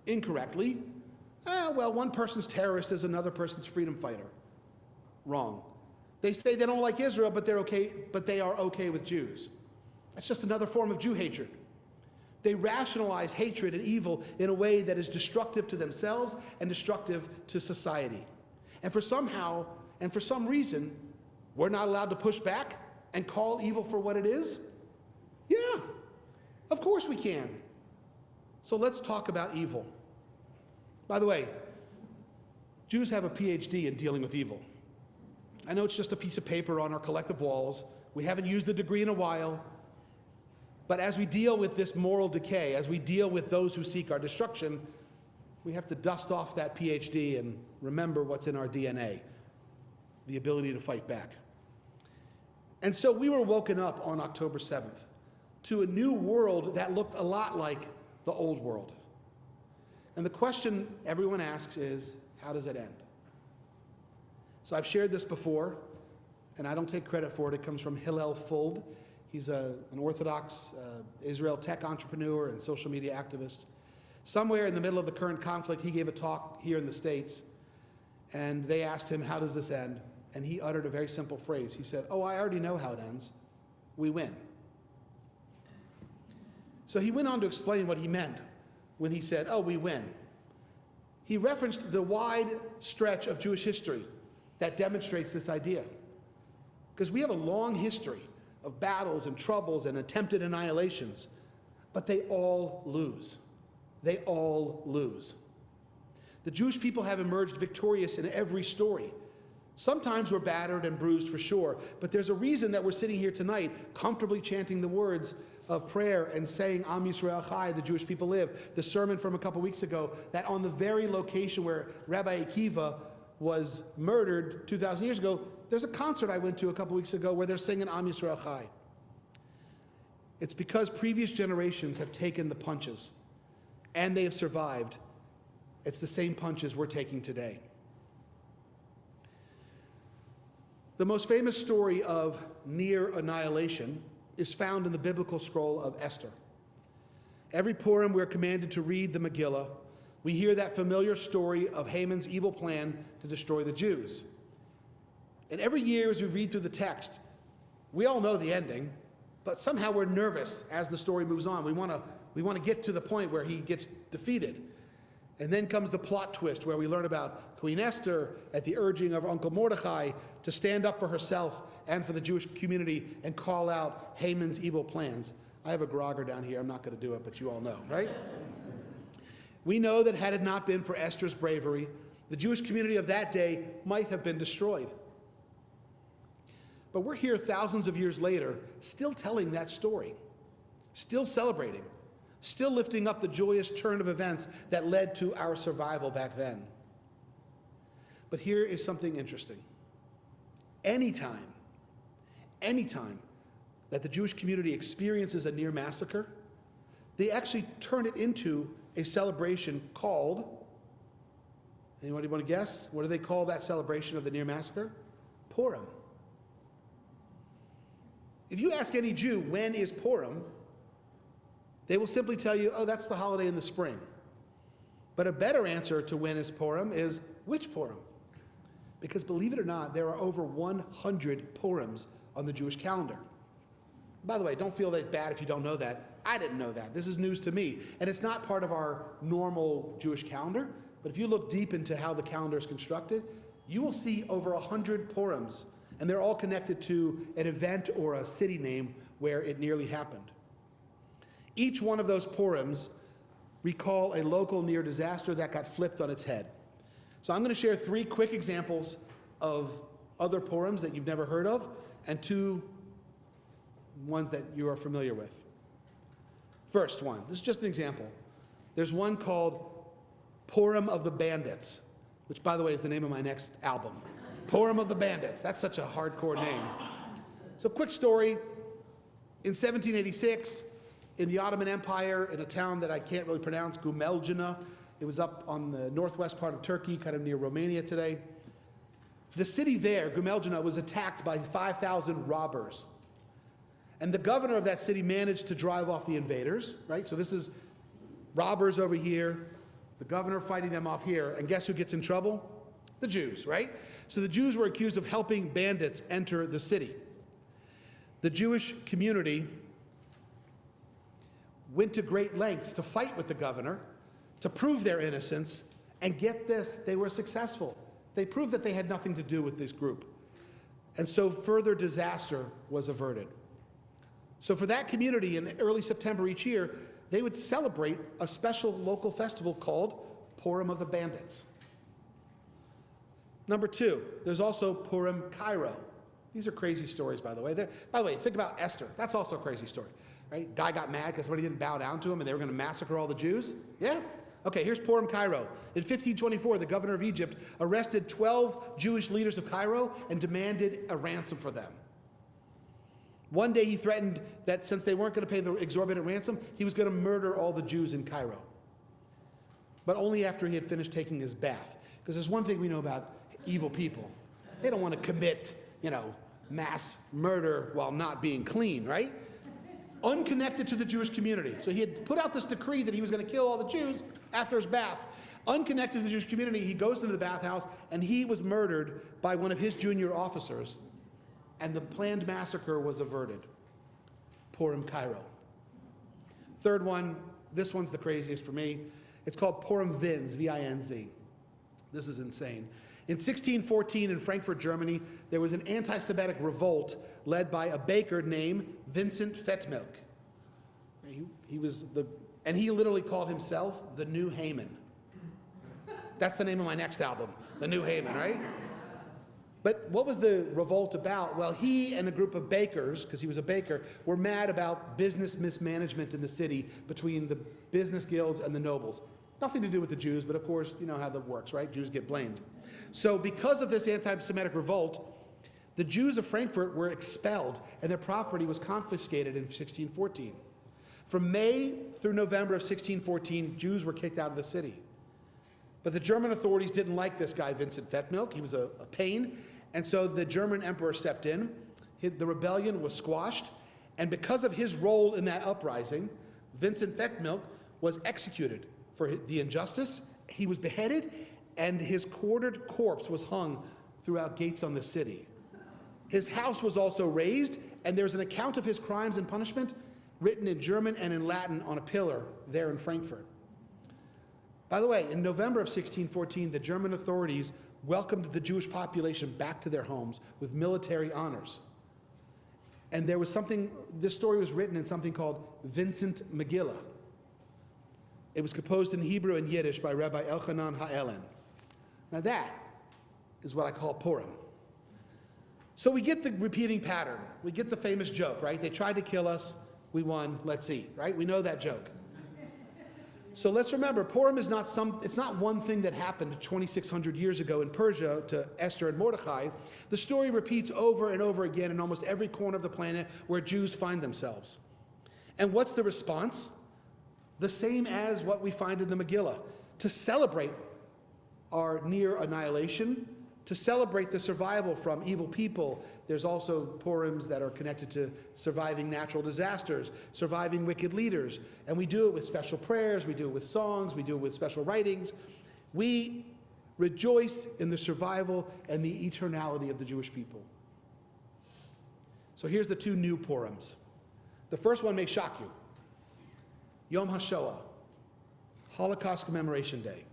incorrectly, well, one person's terrorist is another person's freedom fighter. Wrong. They say they don't like Israel, but they are okay with Jews. That's just another form of Jew hatred. They rationalize hatred and evil in a way that is destructive to themselves and destructive to society. And for some reason, we're not allowed to push back and call evil for what it is? Yeah, of course we can. So let's talk about evil. By the way, Jews have a PhD in dealing with evil. I know it's just a piece of paper on our collective walls. We haven't used the degree in a while. But as we deal with this moral decay, as we deal with those who seek our destruction, we have to dust off that PhD and remember what's in our DNA. The ability to fight back. And so we were woken up on October 7th to a new world that looked a lot like the old world. And the question everyone asks is, how does it end? So I've shared this before, and I don't take credit for it. It comes from Hillel Fuld. He's an Orthodox Israel tech entrepreneur and social media activist. Somewhere in the middle of the current conflict, he gave a talk here in the States, and they asked him, how does this end? And he uttered a very simple phrase. He said, I already know how it ends. We win. So he went on to explain what he meant when he said, we win. He referenced the wide stretch of Jewish history that demonstrates this idea. Because we have a long history of battles and troubles and attempted annihilations, but they all lose. They all lose. The Jewish people have emerged victorious in every story. Sometimes we're battered and bruised for sure, but there's a reason that we're sitting here tonight comfortably chanting the words, of prayer and saying Am Yisrael Chai, the Jewish people live. The sermon from a couple weeks ago, that on the very location where Rabbi Akiva was murdered 2,000 years ago, there's a concert I went to a couple weeks ago where they're singing Am Yisrael Chai. It's because previous generations have taken the punches and they have survived. It's the same punches we're taking today. The most famous story of near annihilation is found in the biblical scroll of Esther. Every Purim we're commanded to read the Megillah. We hear that familiar story of Haman's evil plan to destroy the Jews. And every year as we read through the text, we all know the ending, but somehow we're nervous as the story moves on. We want to get to the point where he gets defeated. And then comes the plot twist where we learn about Queen Esther at the urging of Uncle Mordecai to stand up for herself and for the Jewish community and call out Haman's evil plans. I have a grogger down here. I'm not going to do it, but you all know, right? We know that had it not been for Esther's bravery, the Jewish community of that day might have been destroyed. But we're here thousands of years later, still telling that story, still celebrating, still lifting up the joyous turn of events that led to our survival back then. But here is something interesting. Anytime that the Jewish community experiences a near massacre, they actually turn it into a celebration called, anybody want to guess? What do they call that celebration of the near massacre? Purim. If you ask any Jew, when is Purim? They will simply tell you, oh, that's the holiday in the spring. But a better answer to when is Purim is which Purim? Because believe it or not, there are over 100 Purims on the Jewish calendar. By the way, don't feel that bad if you don't know that. I didn't know that. This is news to me. And it's not part of our normal Jewish calendar, but if you look deep into how the calendar is constructed, you will see over 100 Purims, and they're all connected to an event or a city name where it nearly happened. Each one of those Purims recall a local near disaster that got flipped on its head. So I'm going to share 3 quick examples of other Purims that you've never heard of, and 2 ones that you are familiar with. First one, this is just an example. There's one called Purim of the Bandits, which, by the way, is the name of my next album. Purim of the Bandits. That's such a hardcore name. So, quick story. In 1786, in the Ottoman Empire, in a town that I can't really pronounce, Gumeljana, it was up on the northwest part of Turkey, kind of near Romania today. The city there, Gumeljana, was attacked by 5,000 robbers. And the governor of that city managed to drive off the invaders, right? So this is robbers over here, the governor fighting them off here, and guess who gets in trouble? The Jews, right? So the Jews were accused of helping bandits enter the city. The Jewish community went to great lengths to fight with the governor, to prove their innocence, and get this, they were successful. They proved that they had nothing to do with this group. And so further disaster was averted. So for that community in early September each year, they would celebrate a special local festival called Purim of the Bandits. Number 2, there's also Purim Cairo. These are crazy stories, by the way. By the way, think about Esther. That's also a crazy story, right? Guy got mad because somebody didn't bow down to him and they were going to massacre all the Jews. Yeah? Okay, here's Purim Cairo. In 1524, the governor of Egypt arrested 12 Jewish leaders of Cairo and demanded a ransom for them. One day he threatened that since they weren't going to pay the exorbitant ransom, he was going to murder all the Jews in Cairo. But only after he had finished taking his bath. Because there's one thing we know about evil people. They don't want to commit, mass murder while not being clean, right? Unconnected to the Jewish community. So he had put out this decree that he was going to kill all the Jews after his bath. Unconnected to the Jewish community, he goes into the bathhouse and he was murdered by one of his junior officers. And the planned massacre was averted. Purim Cairo. Third one, this one's the craziest for me. It's called Purim Vinz, V-I-N-Z. This is insane. In 1614 in Frankfurt, Germany, there was an anti-Semitic revolt led by a baker named Vincent Fettmilk. And he literally called himself the New Haman. That's the name of my next album, The New Haman, right? But what was the revolt about? Well, he and a group of bakers, because he was a baker, were mad about business mismanagement in the city between the business guilds and the nobles. Nothing to do with the Jews, but of course, you know how that works, right? Jews get blamed. So because of this anti-Semitic revolt, the Jews of Frankfurt were expelled and their property was confiscated in 1614. From May through November of 1614, Jews were kicked out of the city. But the German authorities didn't like this guy, Vincent Fettmilch. He was a pain. And so the German emperor stepped in. The rebellion was squashed. And because of his role in that uprising, Vincent Fettmilch was executed for the injustice. He was beheaded, and his quartered corpse was hung throughout gates on the city. His house was also razed, and there's an account of his crimes and punishment written in German and in Latin on a pillar there in Frankfurt. By the way, in November of 1614, the German authorities welcomed the Jewish population back to their homes with military honors. And there was something, this story was written in something called Vincent Megillah. It was composed in Hebrew and Yiddish by Rabbi Elchanan Ha'elen. Now that is what I call Purim. So we get the repeating pattern. We get the famous joke, right? They tried to kill us, we won, let's eat, right? We know that joke. So let's remember, Purim is it's not one thing that happened 2,600 years ago in Persia to Esther and Mordechai. The story repeats over and over again in almost every corner of the planet where Jews find themselves. And what's the response? The same as what we find in the Megillah, to celebrate our near annihilation, to celebrate the survival from evil people. There's also Purims that are connected to surviving natural disasters, surviving wicked leaders. And we do it with special prayers, we do it with songs, we do it with special writings. We rejoice in the survival and the eternality of the Jewish people. So here's the two new Purims. The first one may shock you. Yom HaShoah, Holocaust Commemoration Day.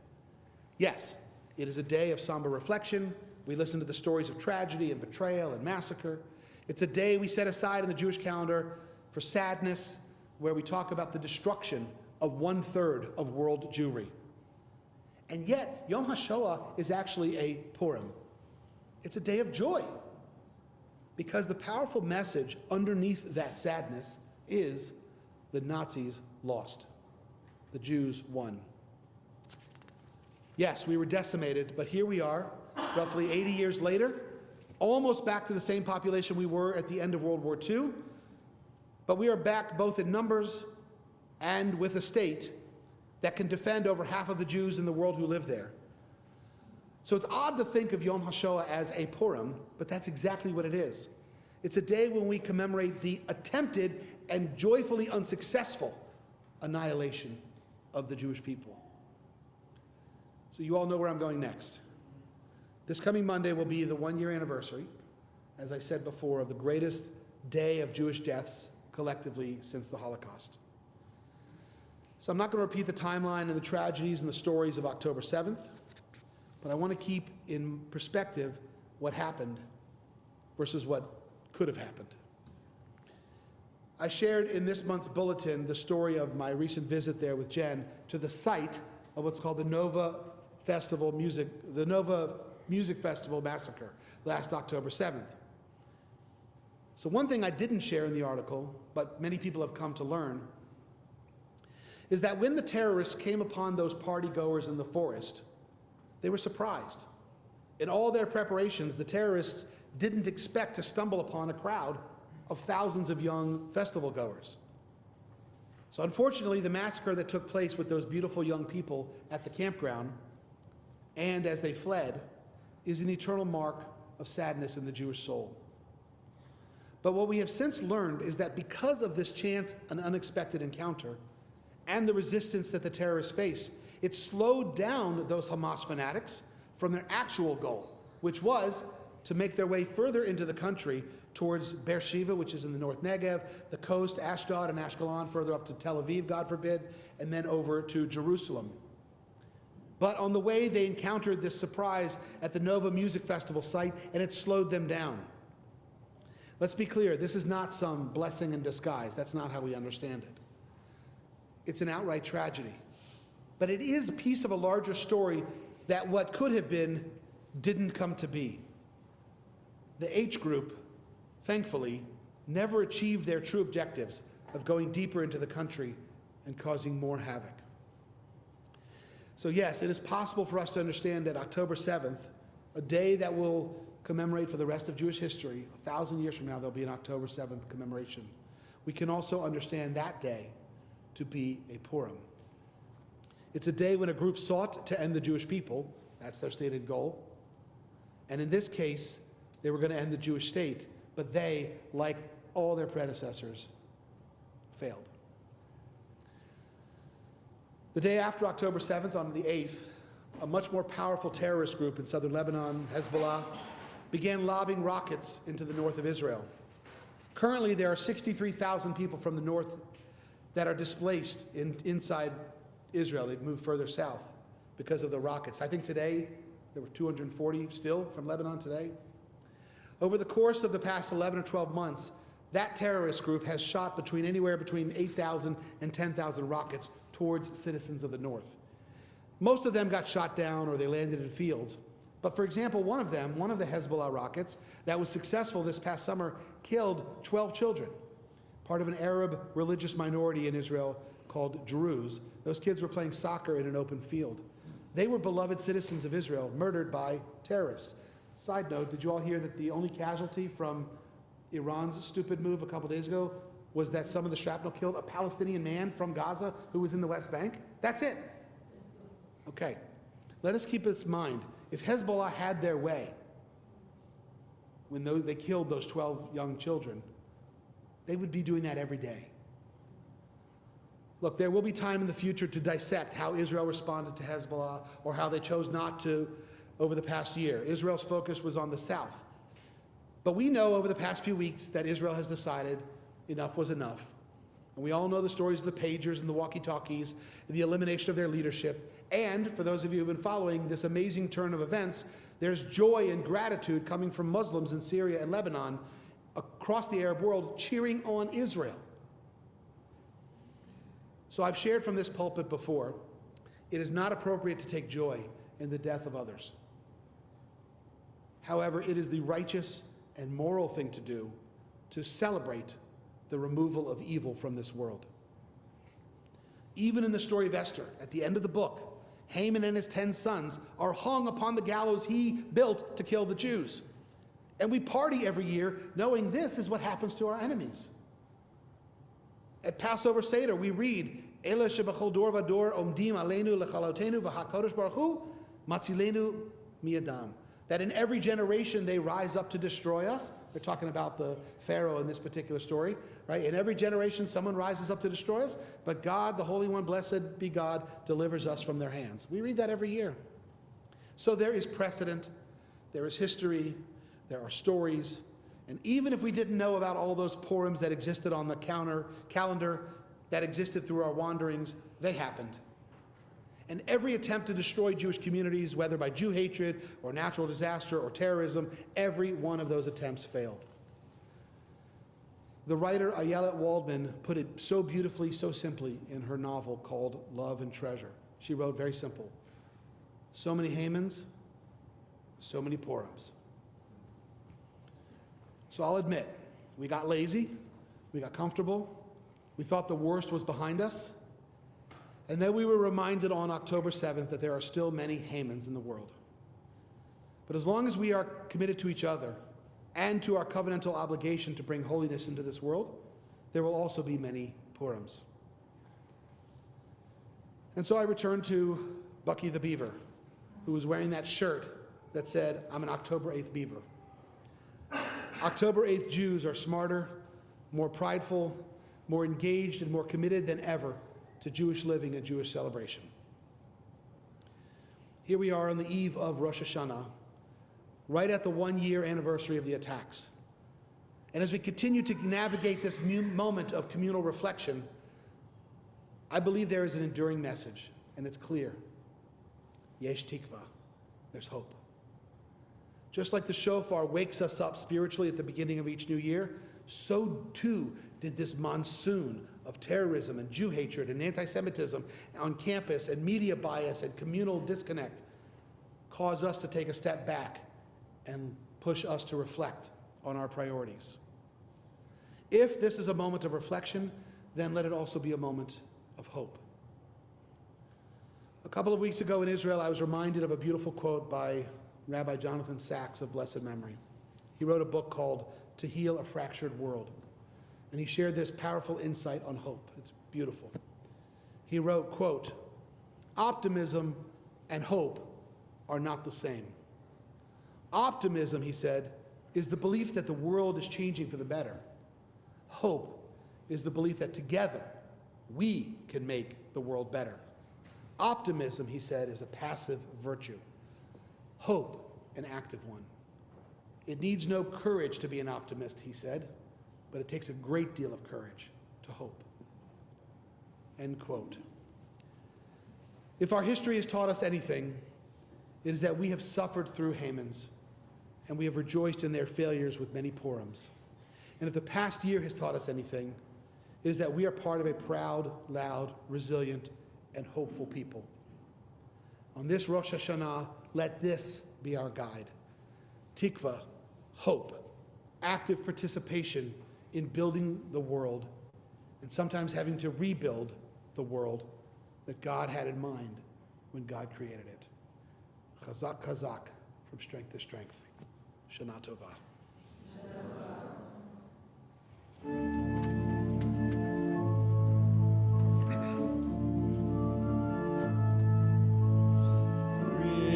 Yes, it is a day of somber reflection. We listen to the stories of tragedy and betrayal and massacre. It's a day we set aside in the Jewish calendar for sadness, where we talk about the destruction of 1/3 of world Jewry. And yet, Yom HaShoah is actually a Purim. It's a day of joy, because the powerful message underneath that sadness is the Nazis lost. The Jews won. Yes, we were decimated, but here we are, roughly 80 years later, almost back to the same population we were at the end of World War II, but we are back both in numbers and with a state that can defend over half of the Jews in the world who live there. So it's odd to think of Yom HaShoah as a Purim, but that's exactly what it is. It's a day when we commemorate the attempted and joyfully unsuccessful annihilation of the Jewish people. So you all know where I'm going next. This coming Monday will be the 1-year anniversary, as I said before, of the greatest day of Jewish deaths collectively since the Holocaust. So I'm not going to repeat the timeline and the tragedies and the stories of October 7th, but I want to keep in perspective what happened versus what could have happened. I shared in this month's bulletin the story of my recent visit there with Jen to the site of what's called the Nova Music Festival massacre last October 7th. So one thing I didn't share in the article, but many people have come to learn, is that when the terrorists came upon those party goers in the forest, they were surprised. In all their preparations, the terrorists didn't expect to stumble upon a crowd of thousands of young festival goers. So unfortunately, the massacre that took place with those beautiful young people at the campground, and as they fled, is an eternal mark of sadness in the Jewish soul. But what we have since learned is that because of this chance and unexpected encounter, and the resistance that the terrorists face, it slowed down those Hamas fanatics from their actual goal, which was to make their way further into the country towards Beersheba, which is in the North Negev, the coast, Ashdod and Ashkelon, further up to Tel Aviv, God forbid, and then over to Jerusalem. But on the way, they encountered this surprise at the Nova Music Festival site, and it slowed them down. Let's be clear, this is not some blessing in disguise. That's not how we understand it. It's an outright tragedy. But it is a piece of a larger story that what could have been didn't come to be. The H group, thankfully, never achieved their true objectives of going deeper into the country and causing more havoc. So yes, it is possible for us to understand that October 7th, a day that will commemorate for the rest of Jewish history, 1,000 years from now there'll be an October 7th commemoration. We can also understand that day to be a Purim. It's a day when a group sought to end the Jewish people, that's their stated goal, and in this case, they were going to end the Jewish state, but they, like all their predecessors, failed. The day after October 7th, on the 8th, a much more powerful terrorist group in southern Lebanon, Hezbollah, began lobbing rockets into the north of Israel. Currently, there are 63,000 people from the north that are displaced inside Israel. They've moved further south because of the rockets. I think today, there were 240 still from Lebanon today. Over the course of the past 11 or 12 months, that terrorist group has shot anywhere between 8,000 and 10,000 rockets towards citizens of the north. Most of them got shot down or they landed in fields. But for example, one of the Hezbollah rockets that was successful this past summer killed 12 children, part of an Arab religious minority in Israel called Druze. Those kids were playing soccer in an open field. They were beloved citizens of Israel, murdered by terrorists. Side note, did you all hear that the only casualty from Iran's stupid move a couple days ago was that some of the shrapnel killed a Palestinian man from Gaza who was in the West Bank? That's it. Okay, let us keep this in mind. If Hezbollah had their way, when they killed those 12 young children, they would be doing that every day. Look, there will be time in the future to dissect how Israel responded to Hezbollah or how they chose not to over the past year. Israel's focus was on the south. But we know over the past few weeks that Israel has decided enough was enough. And we all know the stories of the pagers and the walkie-talkies, and the elimination of their leadership. And for those of you who have been following this amazing turn of events, there's joy and gratitude coming from Muslims in Syria and Lebanon across the Arab world cheering on Israel. So I've shared from this pulpit before, it is not appropriate to take joy in the death of others. However, it is the righteous and moral thing to do to celebrate the removal of evil from this world. Even in the story of Esther, at the end of the book, Haman and his 10 sons are hung upon the gallows he built to kill the Jews. And we party every year knowing this is what happens to our enemies. At Passover Seder, we read, Ela shebachol dor vador omdim aleinu lechalotenu v'hakodesh baruch hu matzilenu miadam. That in every generation they rise up to destroy us. They're talking about the Pharaoh in this particular story, right? In every generation someone rises up to destroy us, but God, the Holy One, blessed be God, delivers us from their hands. We read that every year. So there is precedent, there is history, there are stories, and even if we didn't know about all those Purims that existed on the calendar, that existed through our wanderings, they happened. And every attempt to destroy Jewish communities, whether by Jew hatred or natural disaster or terrorism, every one of those attempts failed. The writer Ayelet Waldman put it so beautifully, so simply in her novel called Love and Treasure. She wrote very simple. So many Hamans, so many Purims. So I'll admit, we got lazy, we got comfortable, we thought the worst was behind us, and then we were reminded on October 7th that there are still many Hamans in the world. But as long as we are committed to each other and to our covenantal obligation to bring holiness into this world, there will also be many Purims. And so I returned to Bucky the Beaver, who was wearing that shirt that said, I'm an October 8th Beaver. October 8th Jews are smarter, more prideful, more engaged, and more committed than ever to Jewish living and Jewish celebration. Here we are on the eve of Rosh Hashanah, right at the 1-year anniversary of the attacks. And as we continue to navigate this moment of communal reflection, I believe there is an enduring message, and it's clear. Yesh tikva, there's hope. Just like the shofar wakes us up spiritually at the beginning of each new year, so too did this monsoon of terrorism and Jew hatred and anti-Semitism on campus and media bias and communal disconnect cause us to take a step back and push us to reflect on our priorities. If this is a moment of reflection, then let it also be a moment of hope. A couple of weeks ago in Israel, I was reminded of a beautiful quote by Rabbi Jonathan Sachs of blessed memory. He wrote a book called To Heal a Fractured World, and he shared this powerful insight on hope. It's beautiful. He wrote, quote, "Optimism and hope are not the same. Optimism," he said, "is the belief that the world is changing for the better. Hope is the belief that together we can make the world better. Optimism," he said, "is a passive virtue. Hope, an active one. It needs no courage to be an optimist," he said, "but it takes a great deal of courage to hope." End quote. If our history has taught us anything, it is that we have suffered through Hamans, and we have rejoiced in their failures with many Purims. And if the past year has taught us anything, it is that we are part of a proud, loud, resilient, and hopeful people. On this Rosh Hashanah, let this be our guide. Tik'U, hope, active participation in building the world, and sometimes having to rebuild the world that God had in mind when God created it. Chazak, chazak, from strength to strength. Shana Tova.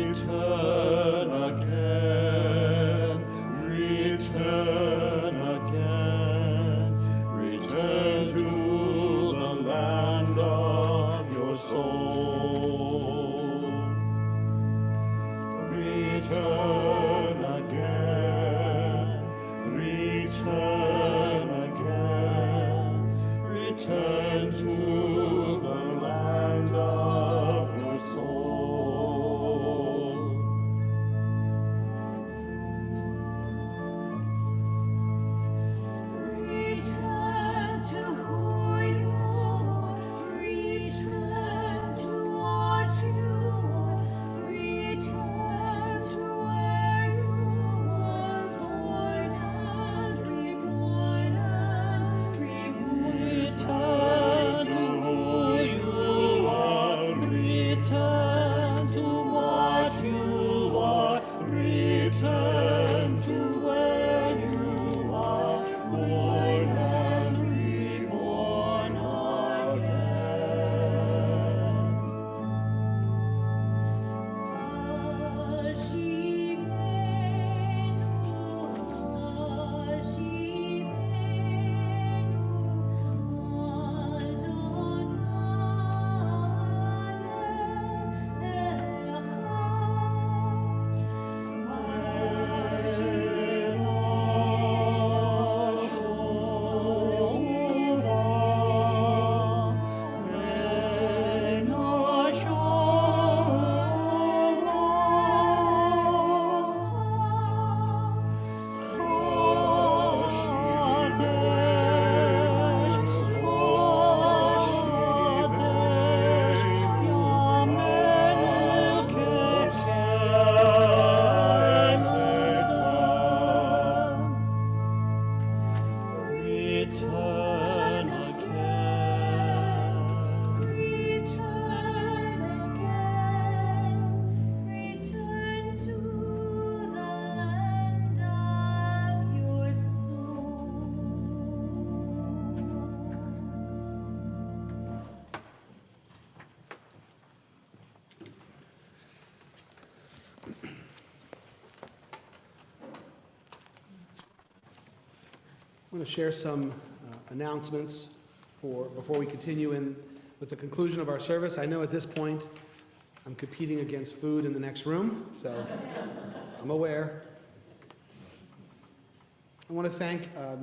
Return again, return again, return to the land of your soul. Return again, return again, return to the land of your soul. Return to who you are, return to what you are, return to where you were born and reborn and reborn. Return to who you are, return to what you are, return to where you are, born and reborn Return again. Return again, return to the land of your soul. I want to share some announcements before we continue with the conclusion of our service. I know at this point I'm competing against food in the next room, so I'm aware. I want to thank, so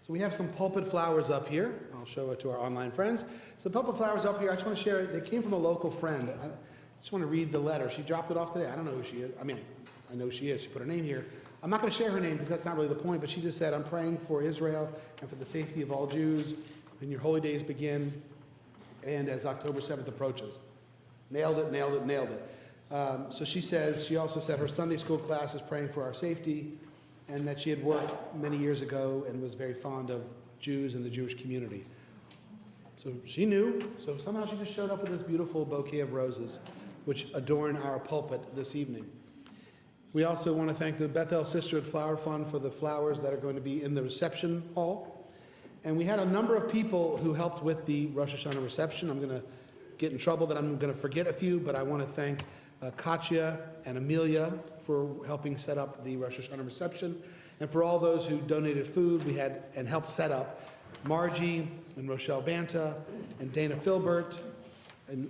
we have some pulpit flowers up here. I'll show it to our online friends. So pulpit flowers up here, I just want to share, they came from a local friend. I just want to read the letter. She dropped it off today. I don't know who she is. I mean, I know who she is. She put her name here. I'm not going to share her name because that's not really the point, but she just said, "I'm praying for Israel and for the safety of all Jews, and your holy days begin, and as October 7th approaches." Nailed it, nailed it, nailed it. So she says, she also said her Sunday school class is praying for our safety, and that she had worked many years ago and was very fond of Jews and the Jewish community. So she knew, so somehow she just showed up with this beautiful bouquet of roses, which adorn our pulpit this evening. We also want to thank the Bethel Sisterhood Flower Fund for the flowers that are going to be in the reception hall. And we had a number of people who helped with the Rosh Hashanah reception. I'm going to get in trouble that I'm going to forget a few, but I want to thank Katya and Amelia for helping set up the Rosh Hashanah reception. And for all those who donated food, we had and helped set up Margie and Rochelle Banta and Dana Filbert and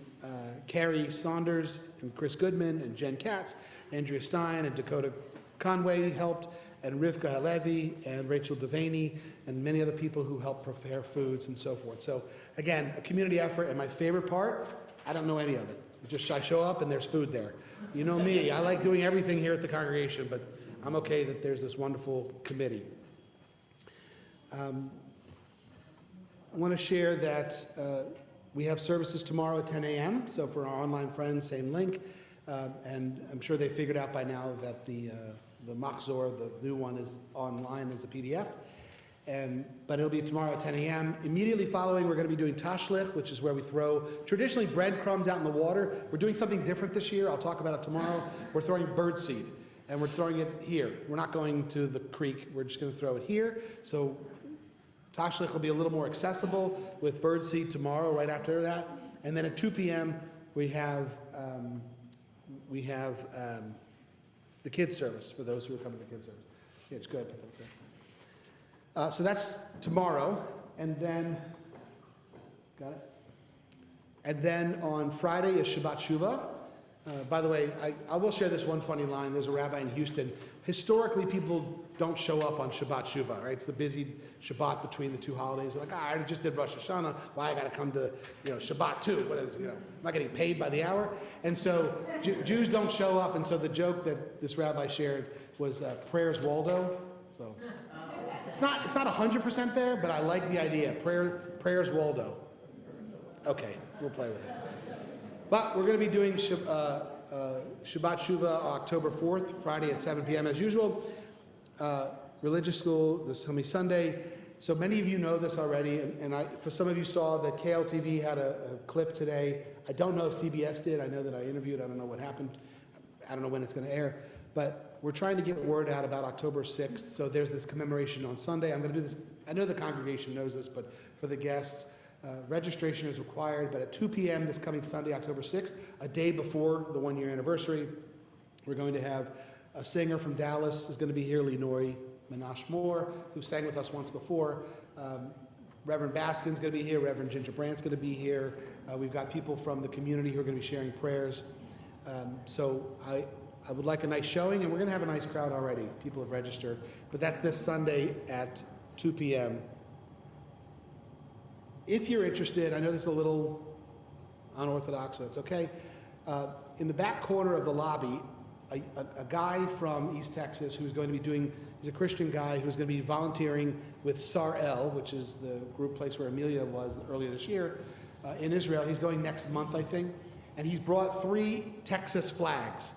Carrie Saunders and Chris Goodman and Jen Katz, Andrea Stein and Dakota Conway helped, and Rivka Halevi and Rachel Devaney and many other people who helped prepare foods and so forth. So again, a community effort, and my favorite part, I don't know any of it. Just I show up and there's food there. You know me, I like doing everything here at the congregation, but I'm okay that there's this wonderful committee. I want to share that we have services tomorrow at 10 a.m. So for our online friends, same link. And I'm sure they figured out by now that the Machzor, the new one, is online as a PDF. But it'll be tomorrow at 10 a.m. Immediately following, we're going to be doing Tashlich, which is where we throw traditionally breadcrumbs out in the water. We're doing something different this year. I'll talk about it tomorrow. We're throwing birdseed, and we're throwing it here. We're not going to the creek. We're just going to throw it here. So Tashlich will be a little more accessible with birdseed tomorrow, right after that. And then at 2 p.m., we have the kids service for those who are coming to the kids service. Yeah, it's good. So that's tomorrow, and then, got it? And then on Friday is Shabbat Shuvah. By the way, I will share this one funny line. There's a rabbi in Houston. Historically, people don't show up on Shabbat Shuvah, right? It's the busy Shabbat between the two holidays. They're like, I already just did Rosh Hashanah. Why I got to come to, Shabbat too? What is, I'm not getting paid by the hour. And so Jews don't show up. And so the joke that this rabbi shared was prayers Waldo. So it's not 100% there, but I like the idea. Prayers Waldo. Okay, we'll play with it. But we're going to be doing Shabbat Shuvah October 4th, Friday at 7 p.m. as usual. Religious school this coming Sunday. So many of you know this already, and for some of you saw that KLTV had a clip today. I don't know if CBS did. I know that I interviewed. I don't know what happened. I don't know when it's going to air. But we're trying to get word out about October 6th. So there's this commemoration on Sunday. I'm going to do this. I know the congregation knows this, but for the guests, registration is required. But at 2 p.m. this coming Sunday, October 6th, a day before the one-year anniversary, we're going to have a singer from Dallas is going to be here, Lenore Menashe Moore, who sang with us once before. Reverend Baskin's going to be here. Reverend Ginger Brandt's going to be here. We've got people from the community who are going to be sharing prayers. So I would like a nice showing, and we're going to have a nice crowd already. People have registered. But that's this Sunday at 2 p.m. If you're interested, I know this is a little unorthodox, so it's okay. In the back corner of the lobby, a guy from East Texas who's going to be doing, he's a Christian guy who's going to be volunteering with SAR-El, which is the group place where Amelia was earlier this year, in Israel. He's going next month, I think. And he's brought 3 Texas flags.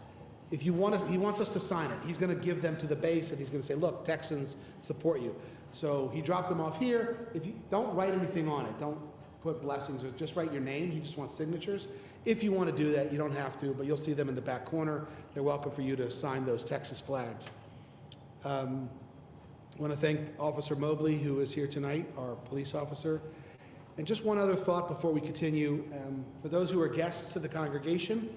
If you want to, he wants us to sign it. He's going to give them to the base, and he's going to say, look, Texans support you. So he dropped them off here. If you don't write anything on it, don't put blessings, or just write your name. He just wants signatures. If you want to do that, you don't have to, but you'll see them in the back corner. They're welcome for you to sign those Texas flags. I want to thank Officer Mobley, who is here tonight, our police officer. And just one other thought before we continue. For those who are guests to the congregation,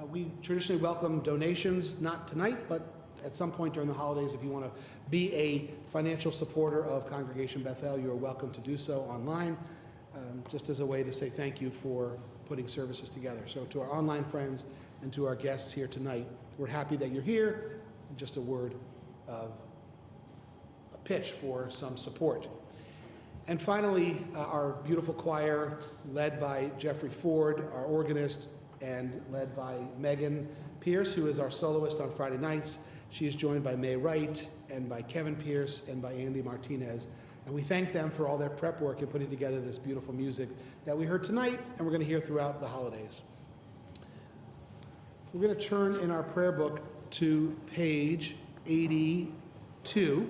we traditionally welcome donations, not tonight, but at some point during the holidays. If you want to be a financial supporter of Congregation Bethel, you are welcome to do so online, just as a way to say thank you for putting services together. So to our online friends and to our guests here tonight, we're happy that you're here. Just a word of a pitch for some support. And finally, our beautiful choir, led by Jeffrey Ford, our organist, and led by Megan Pierce, who is our soloist on Friday nights. She is joined by May Wright and by Kevin Pierce and by Andy Martinez. And we thank them for all their prep work in putting together this beautiful music that we heard tonight and we're going to hear throughout the holidays. We're going to turn in our prayer book to page 82.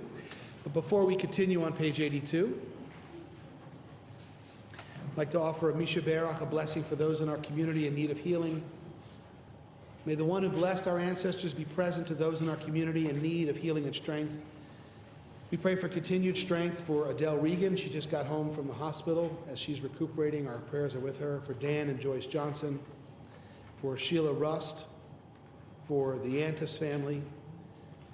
But before we continue on page 82, I'd like to offer a Misha Berach, a blessing for those in our community in need of healing. May the one who blessed our ancestors be present to those in our community in need of healing and strength. We pray for continued strength for Adele Regan. She just got home from the hospital. As she's recuperating, our prayers are with her. For Dan and Joyce Johnson, for Sheila Rust, for the Antis family,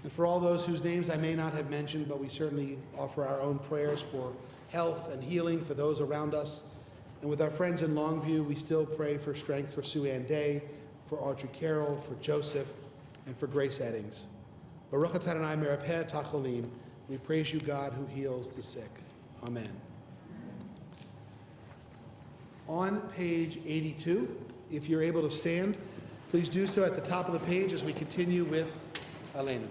and for all those whose names I may not have mentioned, but we certainly offer our own prayers for health and healing for those around us. And with our friends in Longview, we still pray for strength for Sue Ann Day, for Audrey Carroll, for Joseph, and for Grace Eddings. Baruch atah Adonai merapeh tacholim. We praise you, God, who heals the sick. Amen. On page 82, if you're able to stand, please do so at the top of the page as we continue with ALEINU.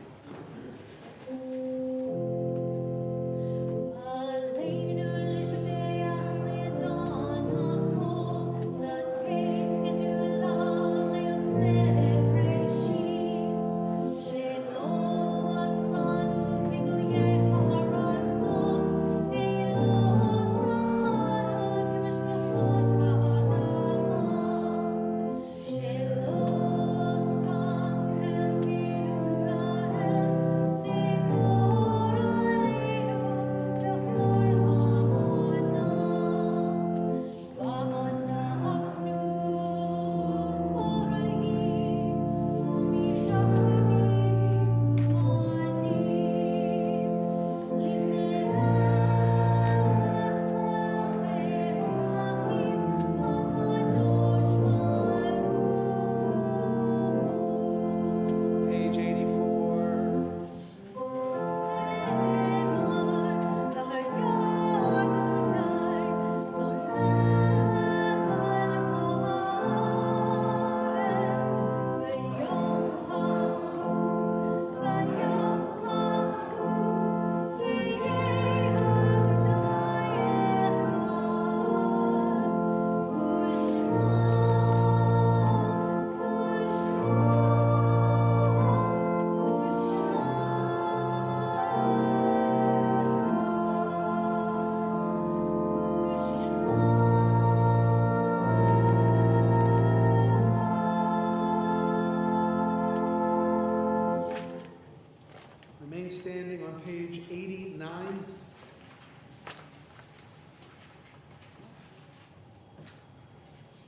Standing on page 89.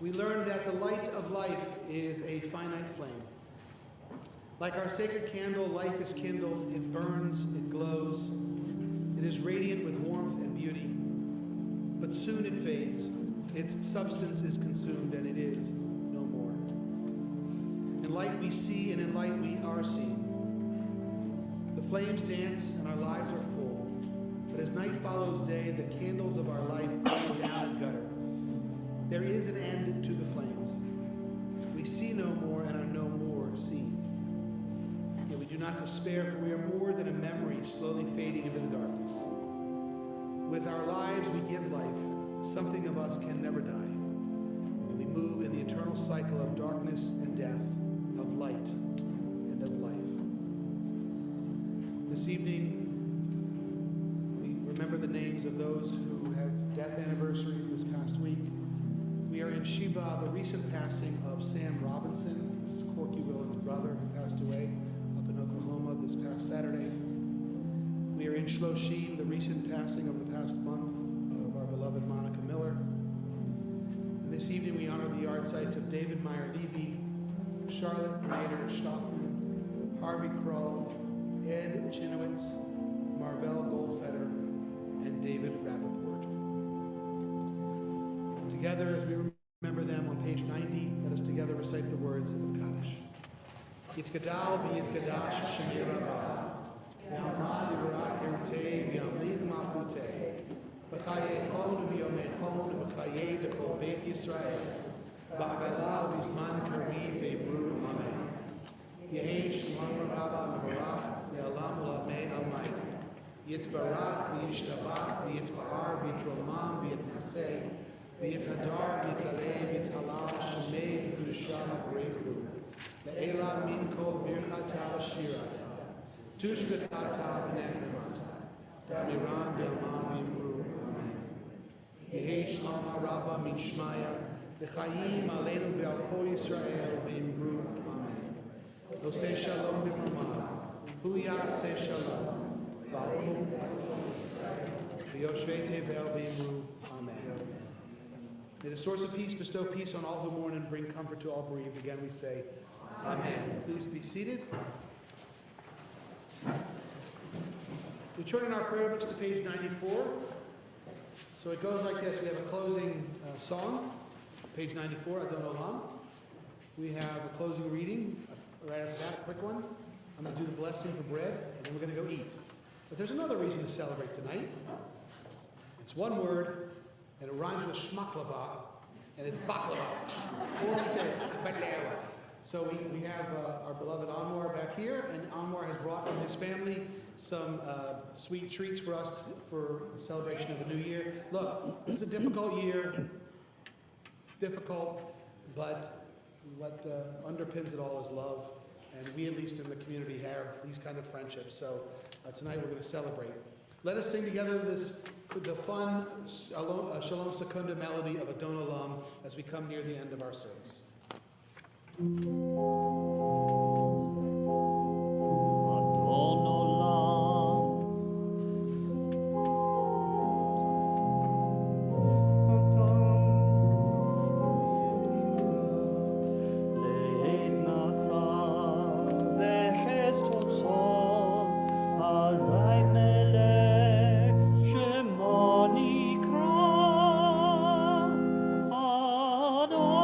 We learned that the light of life is a finite flame. Like our sacred candle, life is kindled, it burns, it glows, it is radiant with warmth and beauty. But soon it fades, its substance is consumed, and it is no more. In light we see, and in light we are seen. The flames dance and our lives are full, but as night follows day, the candles of our life go down and gutter. There is an end to the flames. We see no more and are no more seen. Yet we do not despair, for we are more than a memory slowly fading into the darkness. With our lives we give life. Something of us can never die. And we move in the eternal cycle of darkness and death, of light and of life. This evening, we remember the names of those who have death anniversaries this past week. We are in Shiva, the recent passing of Sam Robinson. This is Corky Willen's brother who passed away up in Oklahoma this past Saturday. We are in Shloshim, the recent passing of the past month of our beloved Monica Miller. And this evening we honor the yard sites of David Meyer Levy, Charlotte Nader Stockman, Harvey Kroll, Ed Chinowitz, Marvell Goldfeder, and David Rappaport. Together, as we remember them on page 90, let us together recite the words of Kaddish. Yitkadal v'yitkadash Shemei Rabbah, v'amad yirah irtei v'amlich malchutei, v'chayei chol v'yomei chol v'chayei dekol Beit Yisrael, v'agalah v'zman karev v'ebru amen. Yehi Shalom Rabbah v'barach v'alam u'lamei almayim. Yitbarach v'yishtabach v'yitba'ar v'yitromam v'yitnaseh v'yitadar v'yitareh v'yitalal shemei v'kedusha ha'barechu. Le'ela min kol birchata shirata. Tushbechata v'nechemata. Damiram b'yamam v'imru. Amen. Yehi shlama rabba min shmaya. V'chayim aleinu v'al kol Yisrael v'imru. Amen. Oseh shalom b'mamah. Hu yaseh shalom. V'alkum v'yoshvei tevel v'imru. Amen. May the source of peace bestow peace on all who mourn and bring comfort to all bereaved. Again we say, Amen. Please be seated. We turn in our prayer books to page 94. So it goes like this. We have a closing song, page 94, Adon Olam. We have a closing reading, right after that, a quick one. I'm going to do the blessing for bread, and then we're going to go eat. But there's another reason to celebrate tonight. It's one word, and it rhymes with shmaklava, and it's baklava. Or we say baklava. So we have our beloved Anwar back here, and Anwar has brought from his family some sweet treats for us for the celebration of the new year. Look, this is a difficult year, but what underpins it all is love, and we, at least in the community, have these kind of friendships. So tonight we're going to celebrate. Let us sing together the fun Shalom Secunda melody of Adon Olam as we come near the end of our service. Adon Olam. Leit nasa v'chestotso azay melech shema nikra Adon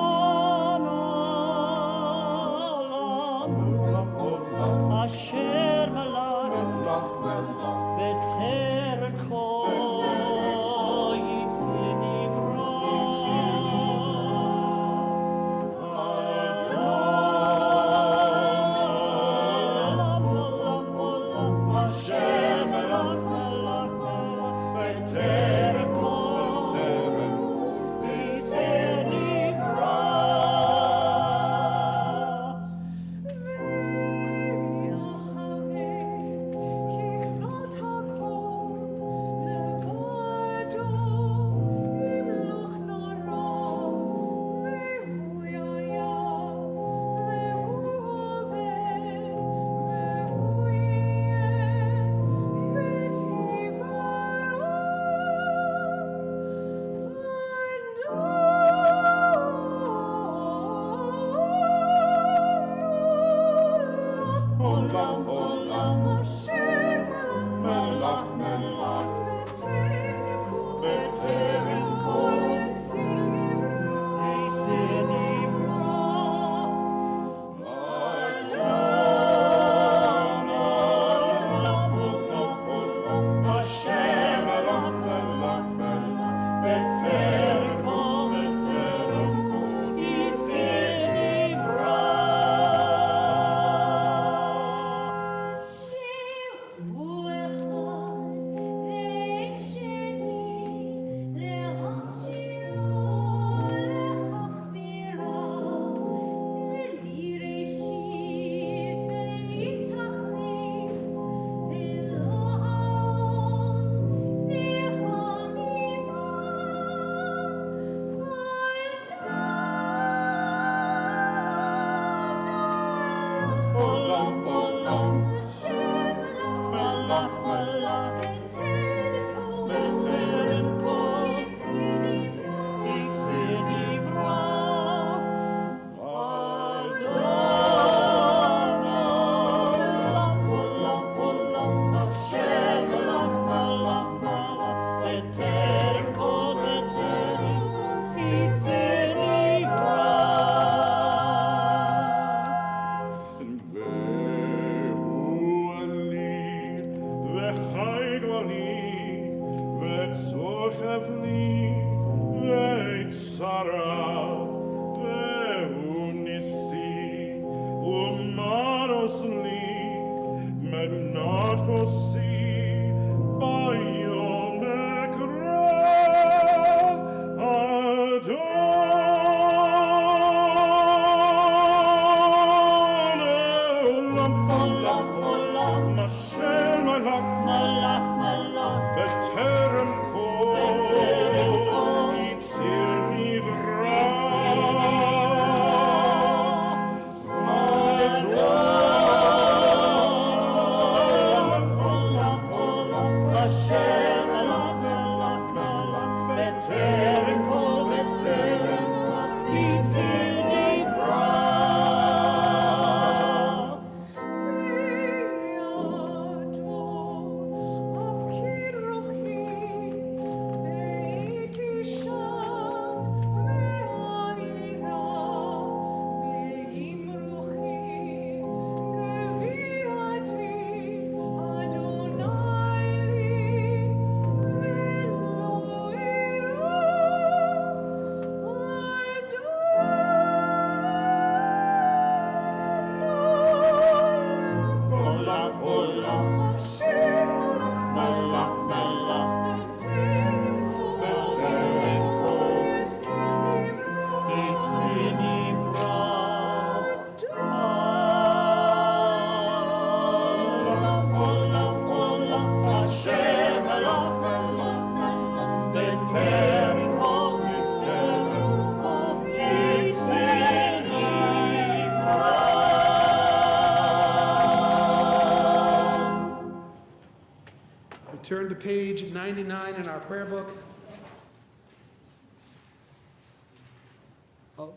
page 99 in our prayer book.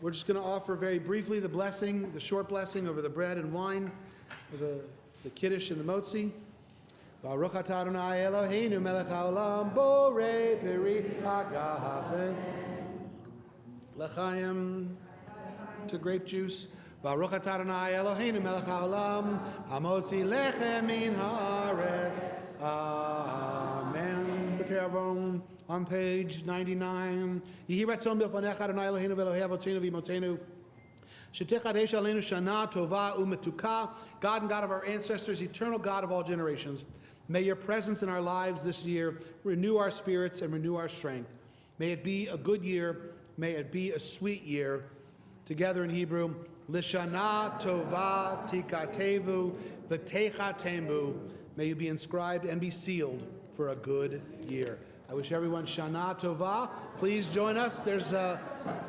We're just going to offer very briefly the blessing, the short blessing over the bread and wine, the kiddush and the motzi. Baruch atah Adonai Eloheinu melech haolam borei peri hagafen l'chaim to grape juice. Baruch atah Adonai Eloheinu melech haolam hamotzi lechem min haaretz. Amen. B'keravon on page 99. Yehi ratzon b'lefanecha Adonai Eloheinu v'Elohei avotenu v'imotenu. Shetechadesh aleinu shana tova u'metuka. God and God of our ancestors, eternal God of all generations. May your presence in our lives this year renew our spirits and renew our strength. May it be a good year. May it be a sweet year. Together in Hebrew, Lishana Tova Tikatevu V'Techatemu. May you be inscribed and be sealed for a good year. I wish everyone Shana Tova. Please join us. There's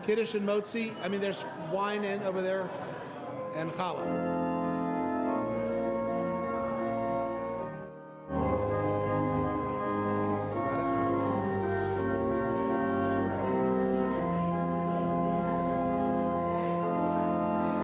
Kiddush and Motzi. There's wine over there and challah.